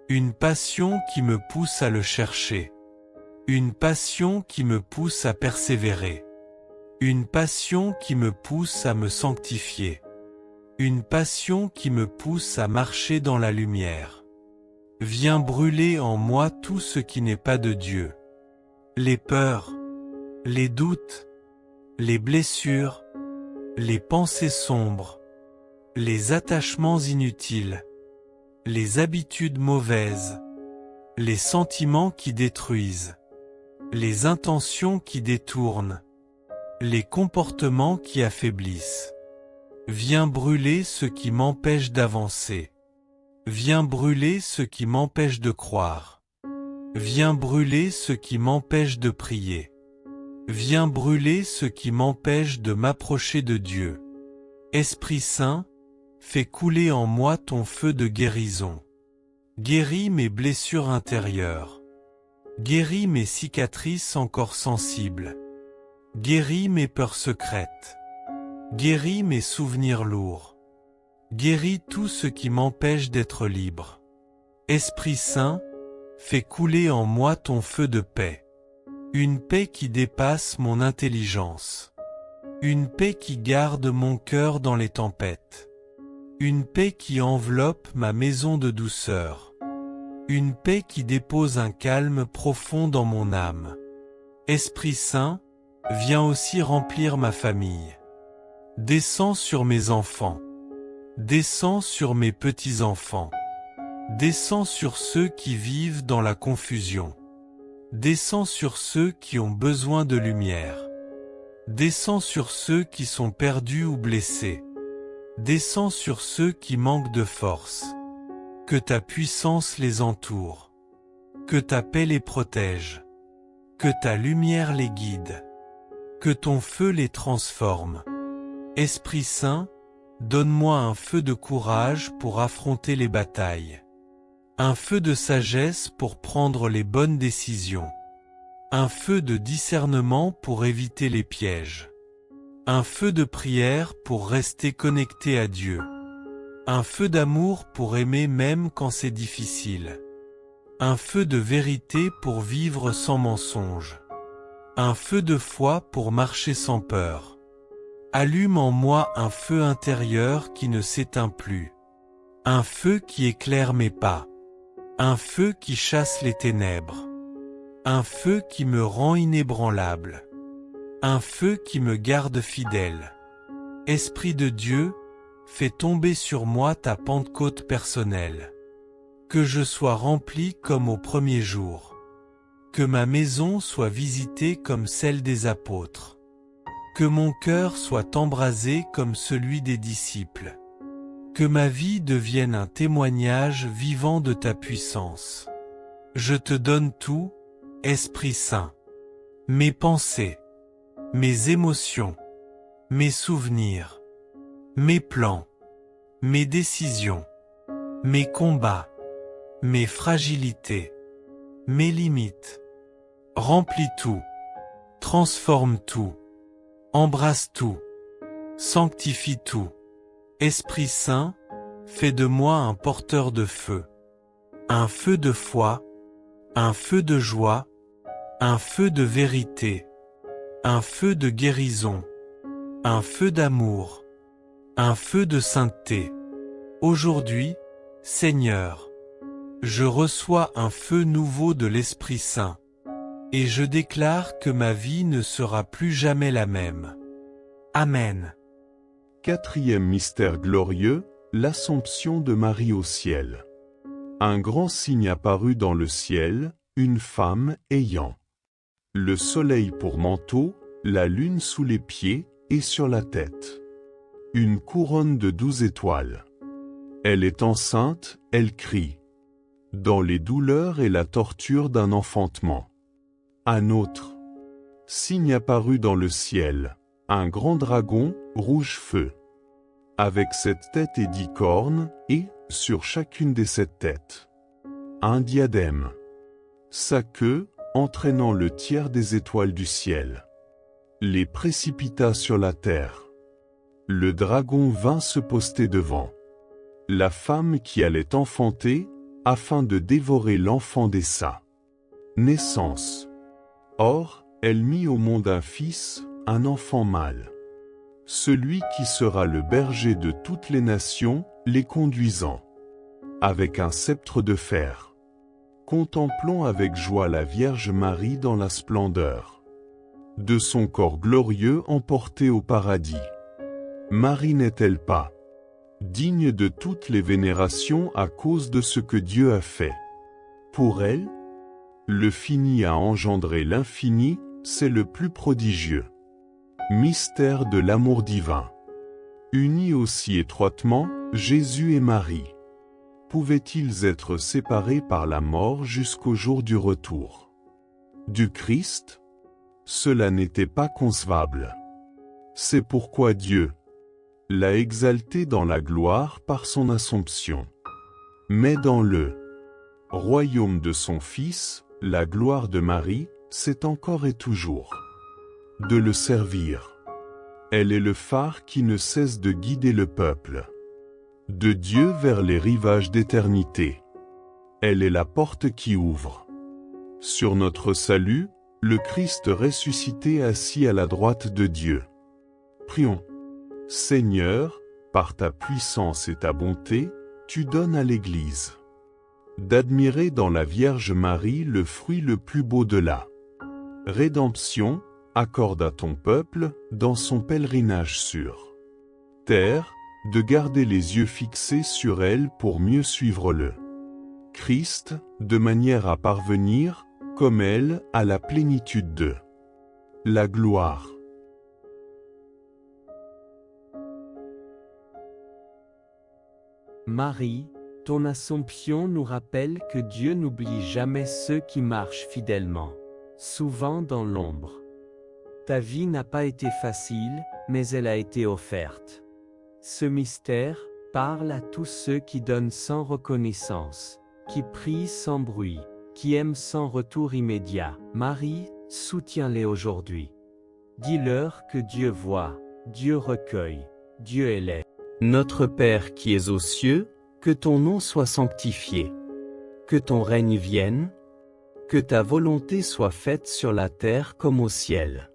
une passion qui me pousse à le chercher, une passion qui me pousse à persévérer, une passion qui me pousse à me sanctifier, une passion qui me pousse à marcher dans la lumière. Viens brûler en moi tout ce qui n'est pas de Dieu. Les peurs, les doutes, les blessures, les pensées sombres, les attachements inutiles, les habitudes mauvaises, les sentiments qui détruisent, les intentions qui détournent, les comportements qui affaiblissent. Viens brûler ce qui m'empêche d'avancer. Viens brûler ce qui m'empêche de croire. Viens brûler ce qui m'empêche de prier. Viens brûler ce qui m'empêche de m'approcher de Dieu. Esprit Saint, fais couler en moi ton feu de guérison. Guéris mes blessures intérieures. Guéris mes cicatrices encore sensibles. Guéris mes peurs secrètes. Guéris mes souvenirs lourds. Guéris tout ce qui m'empêche d'être libre. Esprit Saint, fais couler en moi ton feu de paix. Une paix qui dépasse mon intelligence. Une paix qui garde mon cœur dans les tempêtes. Une paix qui enveloppe ma maison de douceur. Une paix qui dépose un calme profond dans mon âme. Esprit Saint, viens aussi remplir ma famille. Descends sur mes enfants. Descends sur mes petits-enfants. Descends sur ceux qui vivent dans la confusion. Descends sur ceux qui ont besoin de lumière. Descends sur ceux qui sont perdus ou blessés. Descends sur ceux qui manquent de force. Que ta puissance les entoure. Que ta paix les protège. Que ta lumière les guide. Que ton feu les transforme. Esprit Saint, donne-moi un feu de courage pour affronter les batailles. Un feu de sagesse pour prendre les bonnes décisions. Un feu de discernement pour éviter les pièges. Un feu de prière pour rester connecté à Dieu. Un feu d'amour pour aimer même quand c'est difficile. Un feu de vérité pour vivre sans mensonge. Un feu de foi pour marcher sans peur. Allume en moi un feu intérieur qui ne s'éteint plus. Un feu qui éclaire mes pas. Un feu qui chasse les ténèbres. Un feu qui me rend inébranlable. Un feu qui me garde fidèle. Esprit de Dieu, fais tomber sur moi ta Pentecôte personnelle. Que je sois rempli comme au premier jour. Que ma maison soit visitée comme celle des apôtres. Que mon cœur soit embrasé comme celui des disciples. Que ma vie devienne un témoignage vivant de ta puissance. Je te donne tout, Esprit Saint. Mes pensées, mes émotions, mes souvenirs, mes plans, mes décisions, mes combats, mes fragilités, mes limites. Remplis tout, transforme tout, embrasse tout, sanctifie tout. Esprit Saint, fais de moi un porteur de feu. Un feu de foi, un feu de joie, un feu de vérité, un feu de guérison, un feu d'amour, un feu de sainteté. Aujourd'hui, Seigneur, je reçois un feu nouveau de l'Esprit Saint, et je déclare que ma vie ne sera plus jamais la même. Amen. Quatrième mystère glorieux, l'Assomption de Marie au ciel. Un grand signe apparut dans le ciel, une femme ayant le soleil pour manteau, la lune sous les pieds et sur la tête. Une couronne de 12 étoiles. Elle est enceinte, elle crie. Dans les douleurs et la torture d'un enfantement. Un autre signe apparut dans le ciel, un grand dragon, rouge feu. Avec 7 têtes et 10 cornes, et, sur chacune des 7 têtes, un diadème. Sa queue, entraînant le tiers des étoiles du ciel, les précipita sur la terre. Le dragon vint se poster devant la femme qui allait enfanter, afin de dévorer l'enfant d'Essa. Naissance. Or, elle mit au monde un fils, un enfant mâle. Celui qui sera le berger de toutes les nations, les conduisant avec un sceptre de fer. Contemplons avec joie la Vierge Marie dans la splendeur de son corps glorieux emporté au paradis. Marie n'est-elle pas digne de toutes les vénérations à cause de ce que Dieu a fait? Pour elle, le fini a engendré l'infini, c'est le plus prodigieux mystère de l'amour divin. Unis aussi étroitement, Jésus et Marie pouvaient-ils être séparés par la mort jusqu'au jour du retour du Christ? Cela n'était pas concevable. C'est pourquoi Dieu l'a exalté dans la gloire par son Assomption. Mais dans le royaume de son Fils, la gloire de Marie, c'est encore et toujours de le servir. Elle est le phare qui ne cesse de guider le peuple de Dieu vers les rivages d'éternité. Elle est la porte qui ouvre sur notre salut, le Christ ressuscité assis à la droite de Dieu. Prions. Seigneur, par ta puissance et ta bonté, tu donnes à l'Église d'admirer dans la Vierge Marie le fruit le plus beau de la rédemption. Accorde à ton peuple, dans son pèlerinage sur terre, de garder les yeux fixés sur elle pour mieux suivre le Christ, de manière à parvenir, comme elle, à la plénitude de la gloire. Marie, ton Assomption nous rappelle que Dieu n'oublie jamais ceux qui marchent fidèlement, souvent dans l'ombre. Ta vie n'a pas été facile, mais elle a été offerte. Ce mystère parle à tous ceux qui donnent sans reconnaissance, qui prient sans bruit, qui aiment sans retour immédiat. Marie, soutiens-les aujourd'hui. Dis-leur que Dieu voit, Dieu recueille, Dieu élève. Notre Père qui es aux cieux, que ton nom soit sanctifié. Que ton règne vienne. Que ta volonté soit faite sur la terre comme au ciel.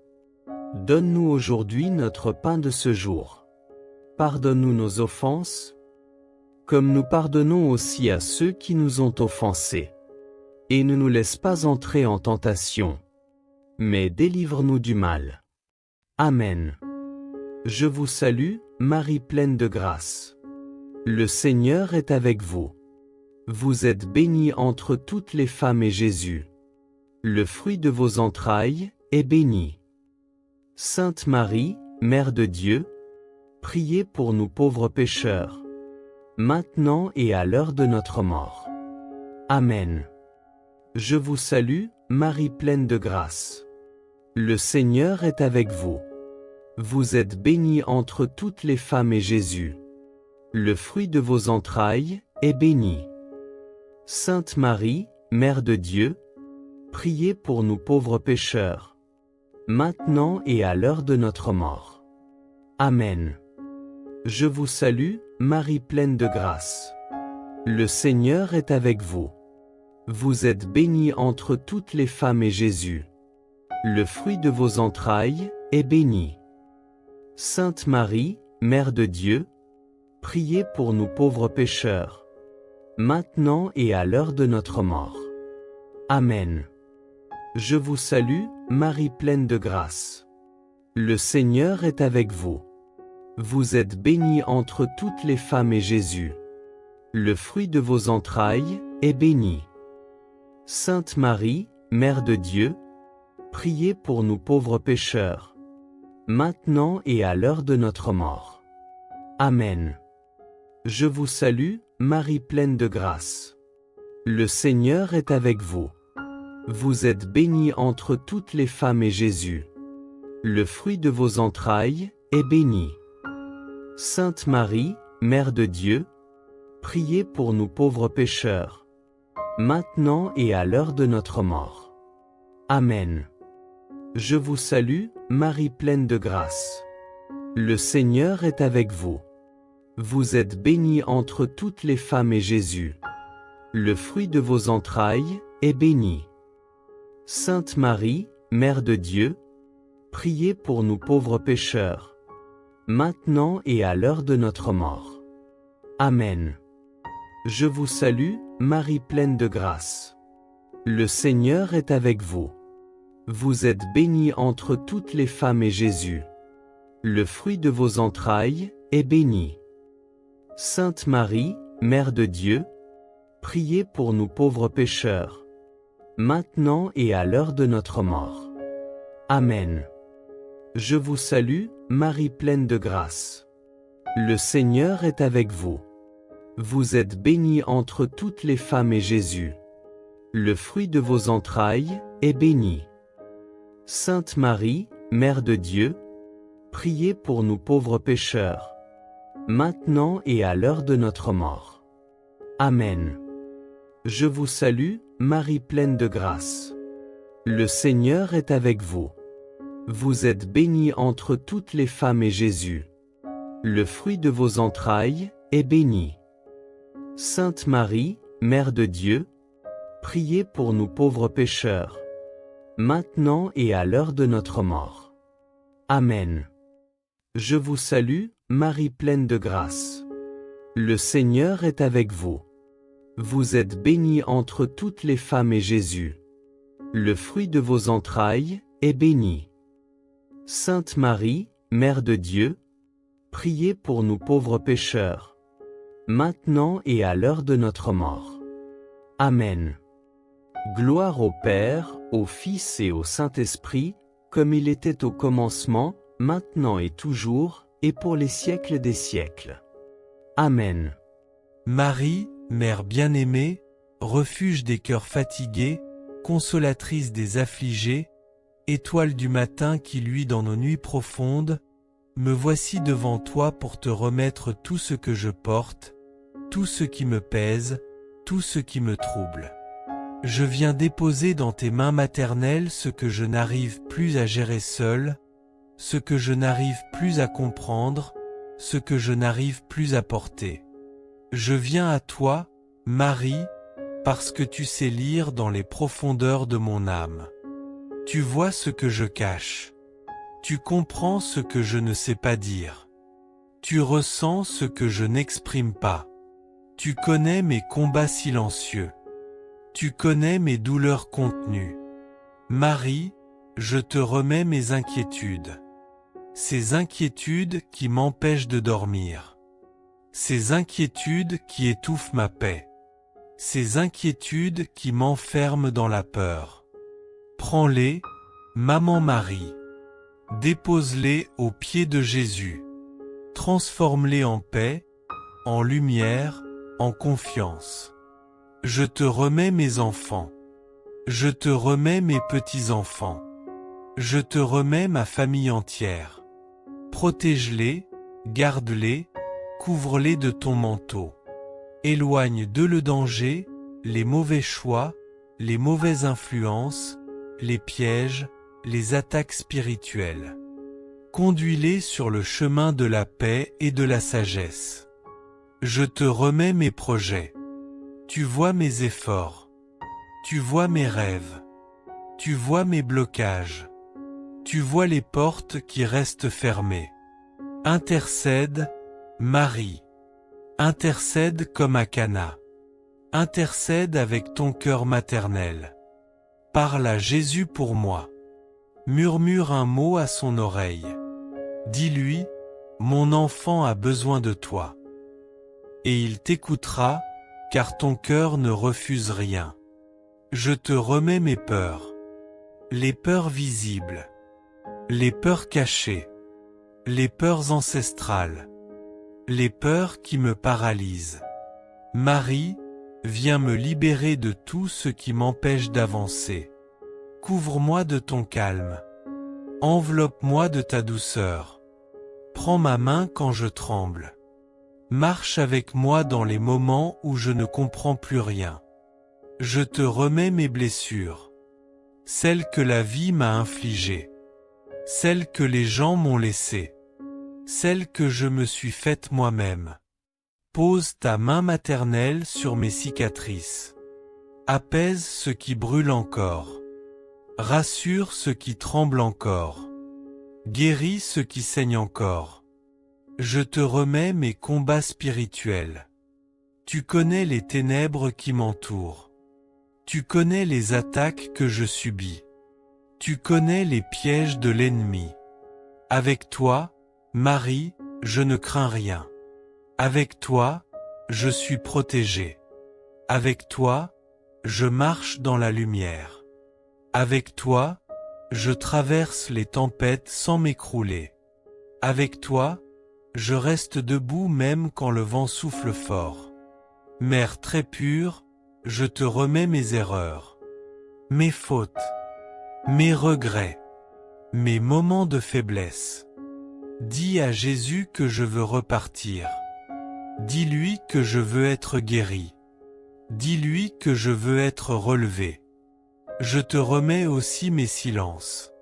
Donne-nous aujourd'hui notre pain de ce jour. Pardonne-nous nos offenses, comme nous pardonnons aussi à ceux qui nous ont offensés. Et ne nous laisse pas entrer en tentation, mais délivre-nous du mal. Amen. Je vous salue, Marie pleine de grâce. Le Seigneur est avec vous. Vous êtes bénie entre toutes les femmes et Jésus, le fruit de vos entrailles, est béni. Sainte Marie, Mère de Dieu, priez pour nous pauvres pécheurs, maintenant et à l'heure de notre mort. Amen. Je vous salue, Marie pleine de grâce. Le Seigneur est avec vous. Vous êtes bénie entre toutes les femmes et Jésus, le fruit de vos entrailles, est béni. Sainte Marie, Mère de Dieu, priez pour nous pauvres pécheurs, maintenant et à l'heure de notre mort. Amen. Je vous salue, Marie pleine de grâce. Le Seigneur est avec vous. Vous êtes bénie entre toutes les femmes et Jésus, le fruit de vos entrailles, est béni. Sainte Marie, Mère de Dieu, priez pour nous pauvres pécheurs, maintenant et à l'heure de notre mort. Amen. Je vous salue, Marie pleine de grâce. Le Seigneur est avec vous. Vous êtes bénie entre toutes les femmes et Jésus, le fruit de vos entrailles, est béni. Sainte Marie, Mère de Dieu, priez pour nous pauvres pécheurs, maintenant et à l'heure de notre mort. Amen. Je vous salue, Marie pleine de grâce. Le Seigneur est avec vous. Vous êtes bénie entre toutes les femmes et Jésus, le fruit de vos entrailles, est béni. Sainte Marie, Mère de Dieu, priez pour nous pauvres pécheurs, maintenant et à l'heure de notre mort. Amen. Je vous salue, Marie pleine de grâce. Le Seigneur est avec vous. Vous êtes bénie entre toutes les femmes et Jésus, le fruit de vos entrailles, est béni. Sainte Marie, Mère de Dieu, priez pour nous pauvres pécheurs, maintenant et à l'heure de notre mort. Amen. Je vous salue, Marie pleine de grâce. Le Seigneur est avec vous. Vous êtes bénie entre toutes les femmes et Jésus, le fruit de vos entrailles, est béni. Sainte Marie, Mère de Dieu, priez pour nous pauvres pécheurs, maintenant et à l'heure de notre mort. Amen. Je vous salue, Marie pleine de grâce. Le Seigneur est avec vous. Vous êtes bénie entre toutes les femmes et Jésus, le fruit de vos entrailles, est béni. Sainte Marie, Mère de Dieu, priez pour nous pauvres pécheurs, maintenant et à l'heure de notre mort. Amen. Je vous salue, Marie pleine de grâce. Le Seigneur est avec vous. Vous êtes bénie entre toutes les femmes et Jésus, le fruit de vos entrailles, est béni. Sainte Marie, Mère de Dieu, priez pour nous pauvres pécheurs, maintenant et à l'heure de notre mort. Amen. Je vous salue, Marie pleine de grâce. Le Seigneur est avec vous. Vous êtes bénie entre toutes les femmes et Jésus, le fruit de vos entrailles, est béni. Sainte Marie, Mère de Dieu, priez pour nous pauvres pécheurs, maintenant et à l'heure de notre mort. Amen. Gloire au Père, au Fils et au Saint-Esprit, comme il était au commencement, maintenant et toujours, et pour les siècles des siècles. Amen. Marie, Mère bien-aimée, refuge des cœurs fatigués, consolatrice des affligés, étoile du matin qui luit dans nos nuits profondes, me voici devant toi pour te remettre tout ce que je porte, tout ce qui me pèse, tout ce qui me trouble. Je viens déposer dans tes mains maternelles ce que je n'arrive plus à gérer seul, ce que je n'arrive plus à comprendre, ce que je n'arrive plus à porter. Je viens à toi, Marie, parce que tu sais lire dans les profondeurs de mon âme. Tu vois ce que je cache. Tu comprends ce que je ne sais pas dire. Tu ressens ce que je n'exprime pas. Tu connais mes combats silencieux. Tu connais mes douleurs contenues. Marie, je te remets mes inquiétudes. Ces inquiétudes qui m'empêchent de dormir. Ces inquiétudes qui étouffent ma paix. Ces inquiétudes qui m'enferment dans la peur. Prends-les, Maman Marie. Dépose-les aux pieds de Jésus. Transforme-les en paix, en lumière, en confiance. Je te remets mes enfants. Je te remets mes petits-enfants. Je te remets ma famille entière. Protège-les, garde-les, couvre-les de ton manteau. Éloigne d'eux le danger, les mauvais choix, les mauvaises influences, les pièges, les attaques spirituelles. Conduis-les sur le chemin de la paix et de la sagesse. Je te remets mes projets. Tu vois mes efforts. Tu vois mes rêves. Tu vois mes blocages. Tu vois les portes qui restent fermées. Intercède, Marie. Intercède comme à Cana. Intercède avec ton cœur maternel. Parle à Jésus pour moi. Murmure un mot à son oreille. Dis-lui, mon enfant a besoin de toi. Et il t'écoutera, car ton cœur ne refuse rien. Je te remets mes peurs. Les peurs visibles. Les peurs cachées. Les peurs ancestrales. Les peurs qui me paralysent. Marie, viens me libérer de tout ce qui m'empêche d'avancer. Couvre-moi de ton calme. Enveloppe-moi de ta douceur. Prends ma main quand je tremble. Marche avec moi dans les moments où je ne comprends plus rien. Je te remets mes blessures. Celles que la vie m'a infligées. Celles que les gens m'ont laissées. Celles que je me suis faites moi-même. Pose ta main maternelle sur mes cicatrices. Apaise ce qui brûle encore. Rassure ce qui tremble encore. Guéris ce qui saigne encore. Je te remets mes combats spirituels. Tu connais les ténèbres qui m'entourent. Tu connais les attaques que je subis. Tu connais les pièges de l'ennemi. Avec toi, Marie, je ne crains rien. Avec toi, je suis protégé. Avec toi, je marche dans la lumière. Avec toi, je traverse les tempêtes sans m'écrouler. Avec toi, je reste debout même quand le vent souffle fort. Mère très pure, je te remets mes erreurs, mes fautes, mes regrets, mes moments de faiblesse. Dis à Jésus que je veux repartir. Dis-lui que je veux être guéri. Dis-lui que je veux être relevé. Je te remets aussi mes silences.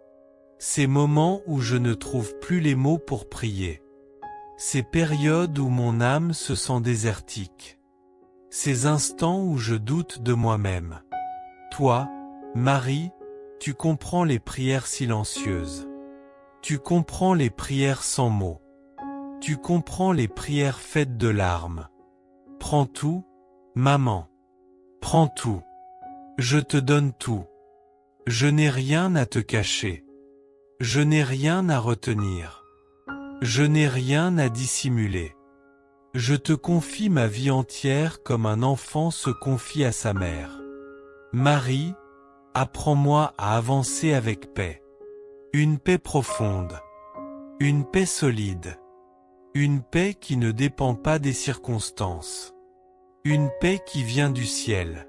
Ces moments où je ne trouve plus les mots pour prier. Ces périodes où mon âme se sent désertique. Ces instants où je doute de moi-même. Toi, Marie, tu comprends les prières silencieuses. Tu comprends les prières sans mots. Tu comprends les prières faites de larmes. Prends tout, maman. Prends tout. Je te donne tout. Je n'ai rien à te cacher. Je n'ai rien à retenir. Je n'ai rien à dissimuler. Je te confie ma vie entière comme un enfant se confie à sa mère. Marie, apprends-moi à avancer avec paix. Une paix profonde. Une paix solide. Une paix qui ne dépend pas des circonstances. Une paix qui vient du ciel.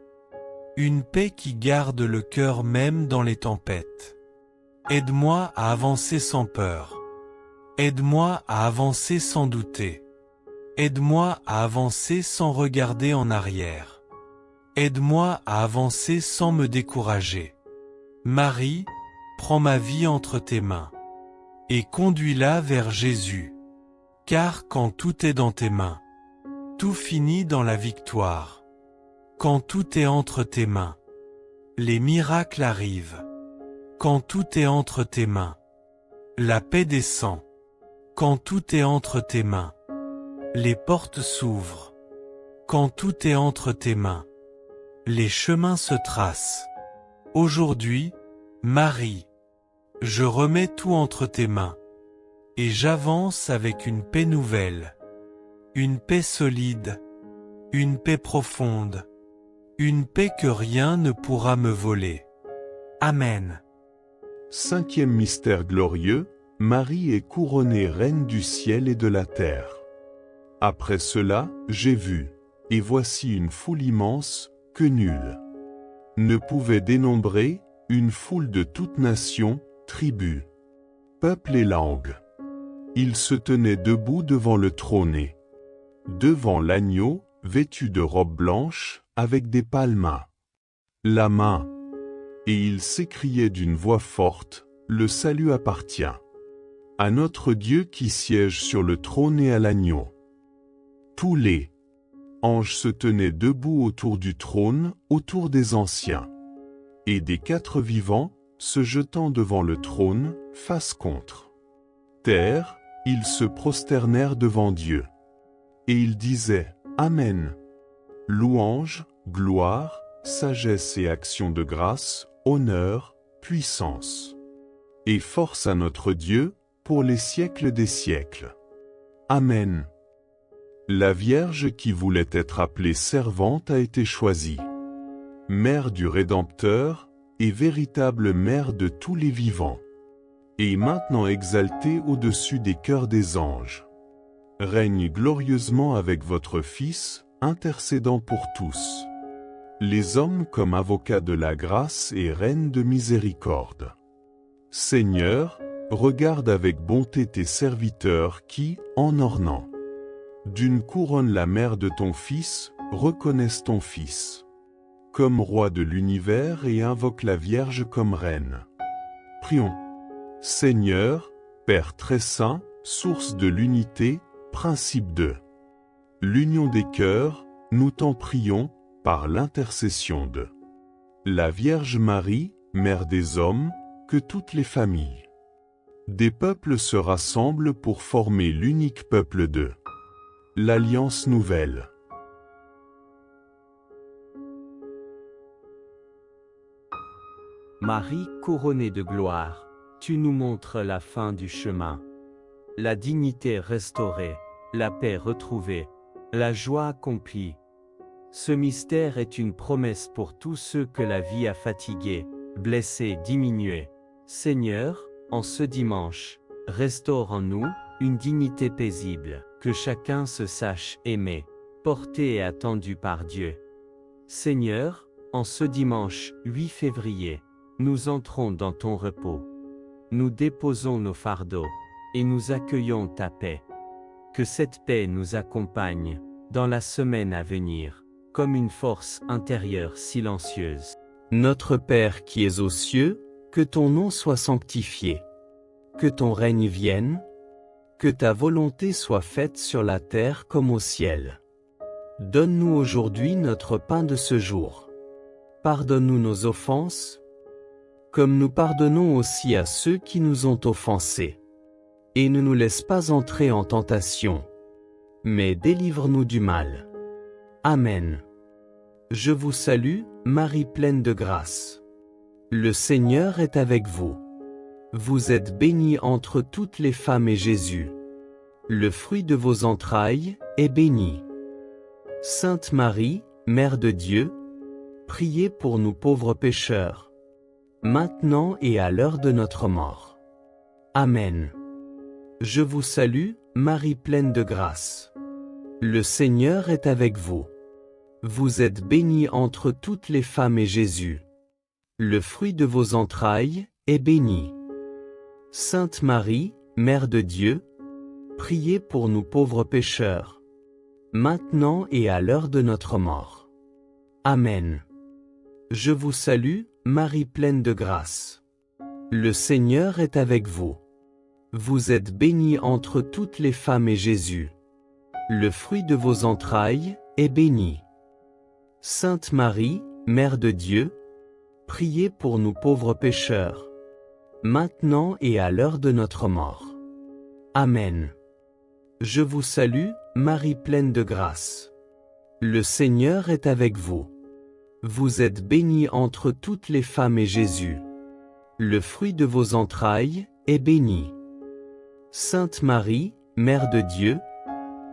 Une paix qui garde le cœur même dans les tempêtes. Aide-moi à avancer sans peur. Aide-moi à avancer sans douter. Aide-moi à avancer sans regarder en arrière. Aide-moi à avancer sans me décourager. Marie, prends ma vie entre tes mains. Et conduis-la vers Jésus. Car quand tout est dans tes mains, tout finit dans la victoire. Quand tout est entre tes mains, les miracles arrivent. Quand tout est entre tes mains, la paix descend. Quand tout est entre tes mains, les portes s'ouvrent. Quand tout est entre tes mains, les chemins se tracent. Aujourd'hui, Marie, je remets tout entre tes mains. Et j'avance avec une paix nouvelle. Une paix solide. Une paix profonde. Une paix que rien ne pourra me voler. Amen. 5e mystère glorieux, Marie est couronnée reine du ciel et de la terre. Après cela, j'ai vu, et voici une foule immense, que nul ne pouvait dénombrer, une foule de toutes nations, tribus, peuples et langues. Ils se tenaient debout devant le trône et devant l'agneau, vêtu de robes blanches, avec des palmes à la main. Et ils s'écriaient d'une voix forte, le salut appartient à notre Dieu qui siège sur le trône et à l'agneau. Tous les anges se tenaient debout autour du trône, autour des anciens et des quatre vivants, se jetant devant le trône, face contre terre, ils se prosternèrent devant Dieu. Et ils disaient, Amen. Louange, gloire, sagesse et action de grâce, honneur, puissance et force à notre Dieu, pour les siècles des siècles. Amen. La Vierge qui voulait être appelée servante a été choisie mère du Rédempteur, et véritable mère de tous les vivants, et maintenant exaltée au-dessus des cœurs des anges. Règne glorieusement avec votre Fils, intercédant pour tous les hommes comme avocat de la grâce et reine de miséricorde. Seigneur, regarde avec bonté tes serviteurs qui, en ornant d'une couronne la mère de ton Fils, reconnaissent ton Fils comme roi de l'univers et invoquent la Vierge comme reine. Prions. Seigneur, Père très saint, source de l'unité, principe de l'union des cœurs, nous t'en prions, par l'intercession de la Vierge Marie, Mère des hommes, que toutes les familles des peuples se rassemblent pour former l'unique peuple de l'Alliance nouvelle. Marie couronnée de gloire, tu nous montres la fin du chemin. La dignité restaurée, la paix retrouvée, la joie accomplie. Ce mystère est une promesse pour tous ceux que la vie a fatigués, blessés, diminués. Seigneur, en ce dimanche, restaure en nous une dignité paisible, que chacun se sache aimé, porté et attendu par Dieu. Seigneur, en ce dimanche 8 février, nous entrons dans ton repos. Nous déposons nos fardeaux, et nous accueillons ta paix. Que cette paix nous accompagne, dans la semaine à venir, comme une force intérieure silencieuse. Notre Père qui es aux cieux, que ton nom soit sanctifié. Que ton règne vienne. Que ta volonté soit faite sur la terre comme au ciel. Donne-nous aujourd'hui notre pain de ce jour. Pardonne-nous nos offenses, comme nous pardonnons aussi à ceux qui nous ont offensés. Et ne nous laisse pas entrer en tentation, mais délivre-nous du mal. Amen. Je vous salue, Marie pleine de grâce. Le Seigneur est avec vous. Vous êtes bénie entre toutes les femmes et Jésus, le fruit de vos entrailles, est béni. Sainte Marie, Mère de Dieu, priez pour nous pauvres pécheurs, maintenant et à l'heure de notre mort. Amen. Je vous salue, Marie pleine de grâce. Le Seigneur est avec vous. Vous êtes bénie entre toutes les femmes et Jésus, le fruit de vos entrailles, est béni. Sainte Marie, Mère de Dieu, priez pour nous pauvres pécheurs, maintenant et à l'heure de notre mort. Amen. Je vous salue, Marie pleine de grâce. Le Seigneur est avec vous. Vous êtes bénie entre toutes les femmes et Jésus, le fruit de vos entrailles, est béni. Sainte Marie, Mère de Dieu, priez pour nous pauvres pécheurs, maintenant et à l'heure de notre mort. Amen. Je vous salue, Marie pleine de grâce. Le Seigneur est avec vous. Vous êtes bénie entre toutes les femmes et Jésus, le fruit de vos entrailles, est béni. Sainte Marie, Mère de Dieu,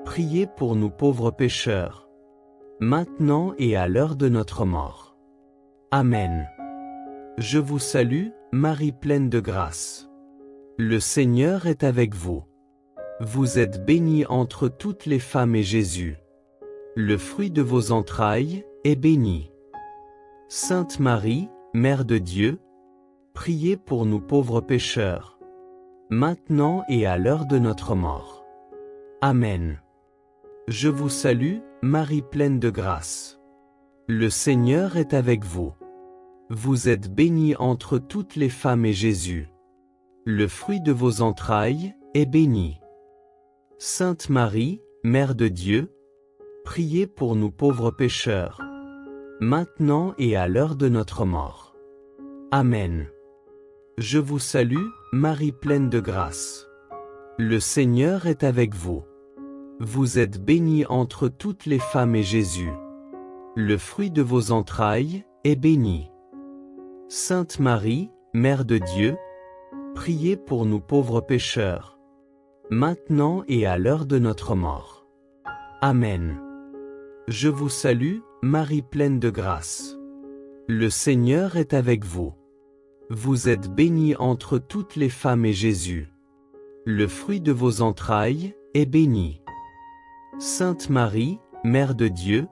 priez pour nous pauvres pécheurs, maintenant et à l'heure de notre mort. Amen. Je vous salue, Marie pleine de grâce. Le Seigneur est avec vous. Vous êtes bénie entre toutes les femmes et Jésus, le fruit de vos entrailles, est béni. Sainte Marie, Mère de Dieu, priez pour nous pauvres pécheurs, maintenant et à l'heure de notre mort. Amen. Je vous salue, Marie pleine de grâce. Le Seigneur est avec vous. Vous êtes bénie entre toutes les femmes et Jésus, le fruit de vos entrailles, est béni. Sainte Marie, Mère de Dieu, priez pour nous pauvres pécheurs, maintenant et à l'heure de notre mort. Amen. Je vous salue, Marie pleine de grâce. Le Seigneur est avec vous. Vous êtes bénie entre toutes les femmes et Jésus, le fruit de vos entrailles, est béni. Sainte Marie, Mère de Dieu, priez pour nous pauvres pécheurs, maintenant et à l'heure de notre mort. Amen. Je vous salue, Marie pleine de grâce. Le Seigneur est avec vous. Vous êtes bénie entre toutes les femmes et Jésus, le fruit de vos entrailles, est béni. Sainte Marie, Mère de Dieu,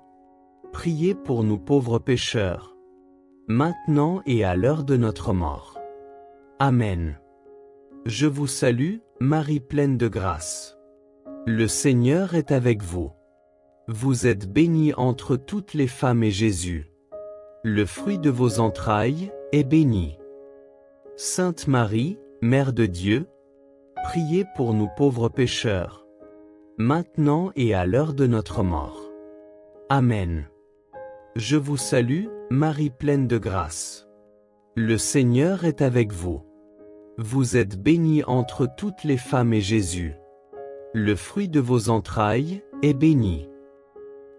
priez pour nous pauvres pécheurs, maintenant et à l'heure de notre mort. Amen. Je vous salue, Marie pleine de grâce. Le Seigneur est avec vous. Vous êtes bénie entre toutes les femmes et Jésus, le fruit de vos entrailles, est béni. Sainte Marie, Mère de Dieu, priez pour nous pauvres pécheurs, maintenant et à l'heure de notre mort. Amen. Je vous salue, Marie pleine de grâce. Le Seigneur est avec vous. Vous êtes bénie entre toutes les femmes et Jésus, le fruit de vos entrailles, est béni.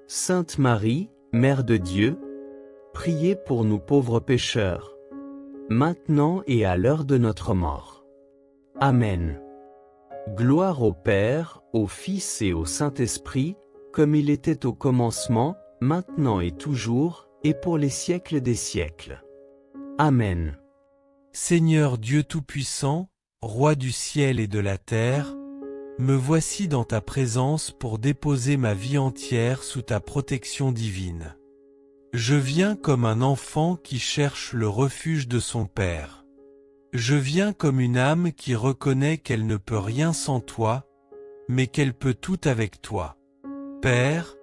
Sainte Marie, Mère de Dieu, priez pour nous pauvres pécheurs, maintenant et à l'heure de notre mort. Amen. Gloire au Père, au Fils et au Saint-Esprit, comme il était au commencement, maintenant et toujours, et pour les siècles des siècles. Amen. Seigneur Dieu Tout-Puissant, Roi du ciel et de la terre, me voici dans ta présence pour déposer ma vie entière sous ta protection divine. Je viens comme un enfant qui cherche le refuge de son Père. Je viens comme une âme qui reconnaît qu'elle ne peut rien sans toi, mais qu'elle peut tout avec toi. Père,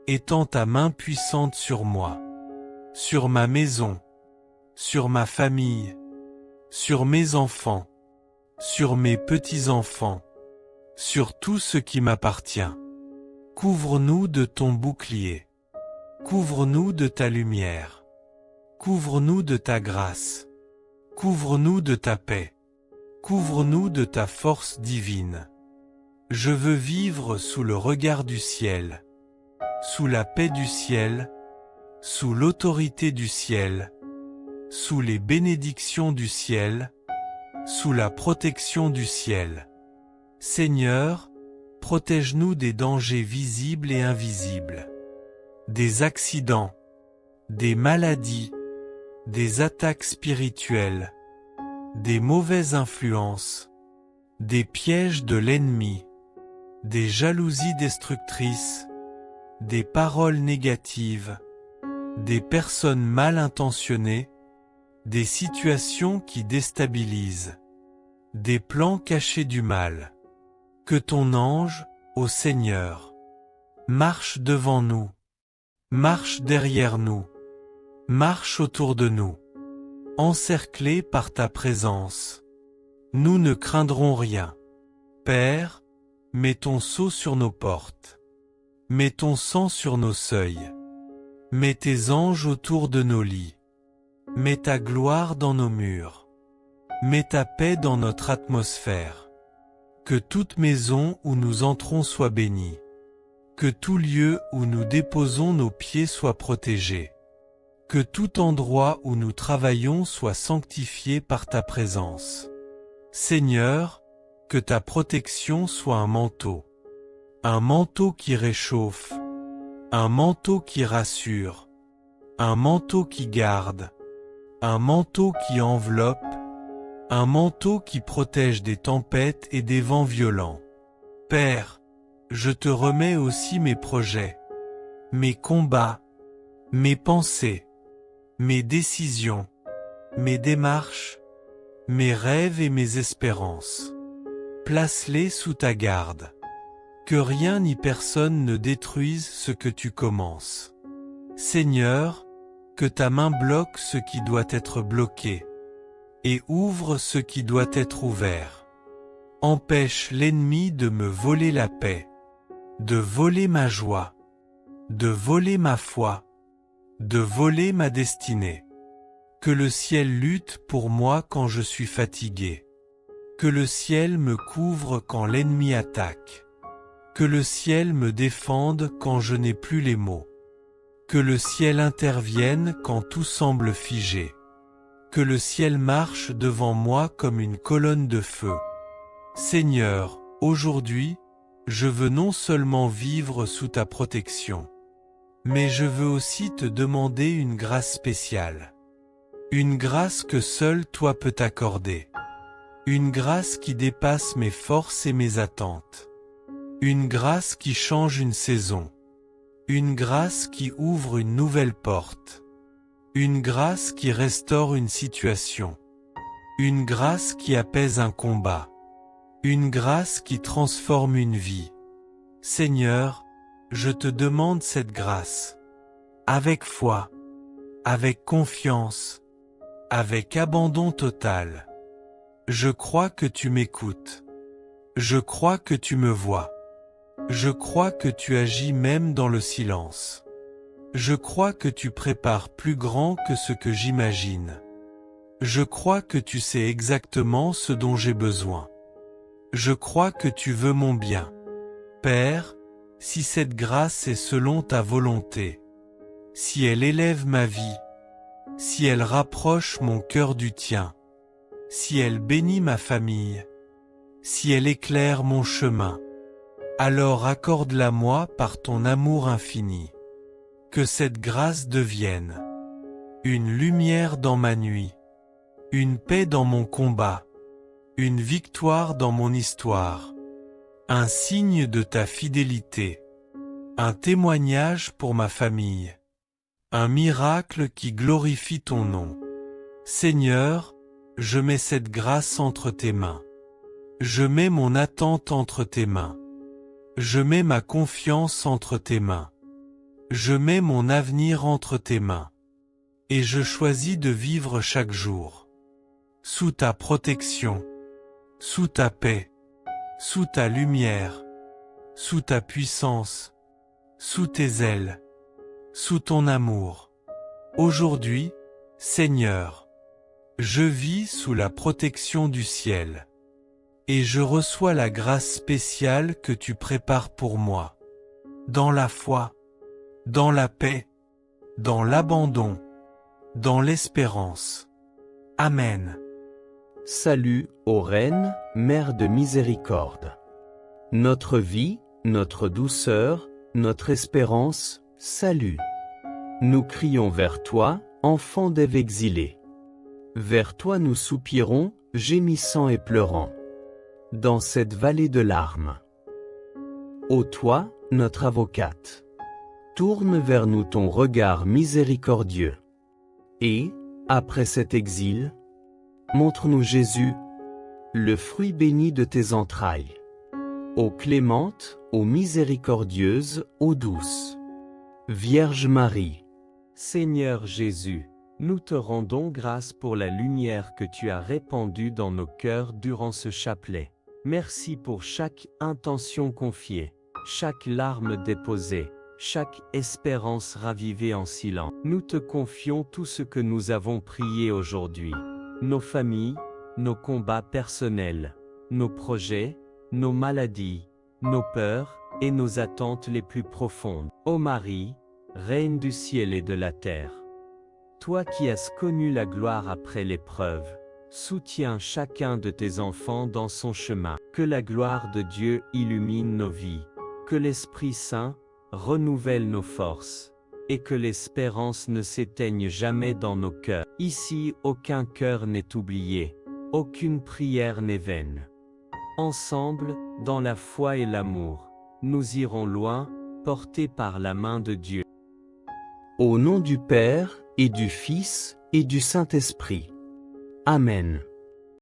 étends ta main puissante sur moi, sur ma maison, sur ma famille, sur mes enfants, sur mes petits-enfants, sur tout ce qui m'appartient. Couvre-nous de ton bouclier. Couvre-nous de ta lumière. Couvre-nous de ta grâce. Couvre-nous de ta paix. Couvre-nous de ta force divine. Je veux vivre sous le regard du ciel, sous la paix du ciel, sous l'autorité du ciel, sous les bénédictions du ciel, sous la protection du ciel. Seigneur, protège-nous des dangers visibles et invisibles, des accidents, des maladies, des attaques spirituelles, des mauvaises influences, des pièges de l'ennemi, des jalousies destructrices, des paroles négatives, des personnes mal intentionnées, des situations qui déstabilisent, des plans cachés du mal. Que ton ange, ô Seigneur, marche devant nous, marche derrière nous, marche autour de nous, encerclés par ta présence. Nous ne craindrons rien. Père, mets ton sceau sur nos portes, mets ton sang sur nos seuils, mets tes anges autour de nos lits, mets ta gloire dans nos murs, mets ta paix dans notre atmosphère. Que toute maison où nous entrons soit bénie. Que tout lieu où nous déposons nos pieds soit protégé. Que tout endroit où nous travaillons soit sanctifié par ta présence. Seigneur, que ta protection soit un manteau qui réchauffe, un manteau qui rassure, un manteau qui garde, un manteau qui enveloppe, un manteau qui protège des tempêtes et des vents violents. Père, je te remets aussi mes projets, mes combats, mes pensées, mes décisions, mes démarches, mes rêves et mes espérances. Place-les sous ta garde. Que rien ni personne ne détruise ce que tu commences. Seigneur, que ta main bloque ce qui doit être bloqué, et ouvre ce qui doit être ouvert. Empêche l'ennemi de me voler la paix, de voler ma joie, de voler ma foi, de voler ma destinée. Que le ciel lutte pour moi quand je suis fatigué. Que le ciel me couvre quand l'ennemi attaque. Que le ciel me défende quand je n'ai plus les mots. Que le ciel intervienne quand tout semble figé. Que le ciel marche devant moi comme une colonne de feu. Seigneur, aujourd'hui, je veux non seulement vivre sous ta protection, mais je veux aussi te demander une grâce spéciale. Une grâce que seul toi peux accorder. Une grâce qui dépasse mes forces et mes attentes. Une grâce qui change une saison. Une grâce qui ouvre une nouvelle porte. Une grâce qui restaure une situation. Une grâce qui apaise un combat. Une grâce qui transforme une vie. Seigneur, je te demande cette grâce. Avec foi, avec confiance, avec abandon total. Je crois que tu m'écoutes. Je crois que tu me vois. Je crois que tu agis même dans le silence. Je crois que tu prépares plus grand que ce que j'imagine. Je crois que tu sais exactement ce dont j'ai besoin. Je crois que tu veux mon bien. Père, si cette grâce est selon ta volonté, si elle élève ma vie, si elle rapproche mon cœur du tien, si elle bénit ma famille, si elle éclaire mon chemin, alors accorde-la moi par ton amour infini. Que cette grâce devienne une lumière dans ma nuit, une paix dans mon combat, une victoire dans mon histoire, un signe de ta fidélité, un témoignage pour ma famille, un miracle qui glorifie ton nom. Seigneur, je mets cette grâce entre tes mains. Je mets mon attente entre tes mains. Je mets ma confiance entre tes mains. Je mets mon avenir entre tes mains. Et je choisis de vivre chaque jour sous ta protection, sous ta paix, sous ta lumière, sous ta puissance, sous tes ailes, sous ton amour. Aujourd'hui, Seigneur, je vis sous la protection du ciel, et je reçois la grâce spéciale que tu prépares pour moi, dans la foi, dans la paix, dans l'abandon, dans l'espérance. Amen. Salut, ô Reine, Mère de miséricorde. Notre vie, notre douceur, notre espérance, salut. Nous crions vers toi, enfants d'Ève exilés. Vers toi nous soupirons, gémissant et pleurant. Dans cette vallée de larmes. Ô toi, notre avocate. Tourne vers nous ton regard miséricordieux. Et, après cet exil, montre-nous Jésus, le fruit béni de tes entrailles. Ô clémente, ô miséricordieuse, ô douce. Vierge Marie. Seigneur Jésus, nous te rendons grâce pour la lumière que tu as répandue dans nos cœurs durant ce chapelet. Merci pour chaque intention confiée, chaque larme déposée, chaque espérance ravivée en silence. Nous te confions tout ce que nous avons prié aujourd'hui. Nos familles, nos combats personnels, nos projets, nos maladies, nos peurs et nos attentes les plus profondes. Ô Marie, Reine du ciel et de la terre, toi qui as connu la gloire après l'épreuve, soutiens chacun de tes enfants dans son chemin. Que la gloire de Dieu illumine nos vies, que l'Esprit Saint renouvelle nos forces, et que l'espérance ne s'éteigne jamais dans nos cœurs. Ici, aucun cœur n'est oublié, Aucune prière n'est vaine. Ensemble, dans la foi et l'amour, nous irons loin, portés par la main de Dieu. Au nom du Père, et du Fils, et du Saint-Esprit. Amen.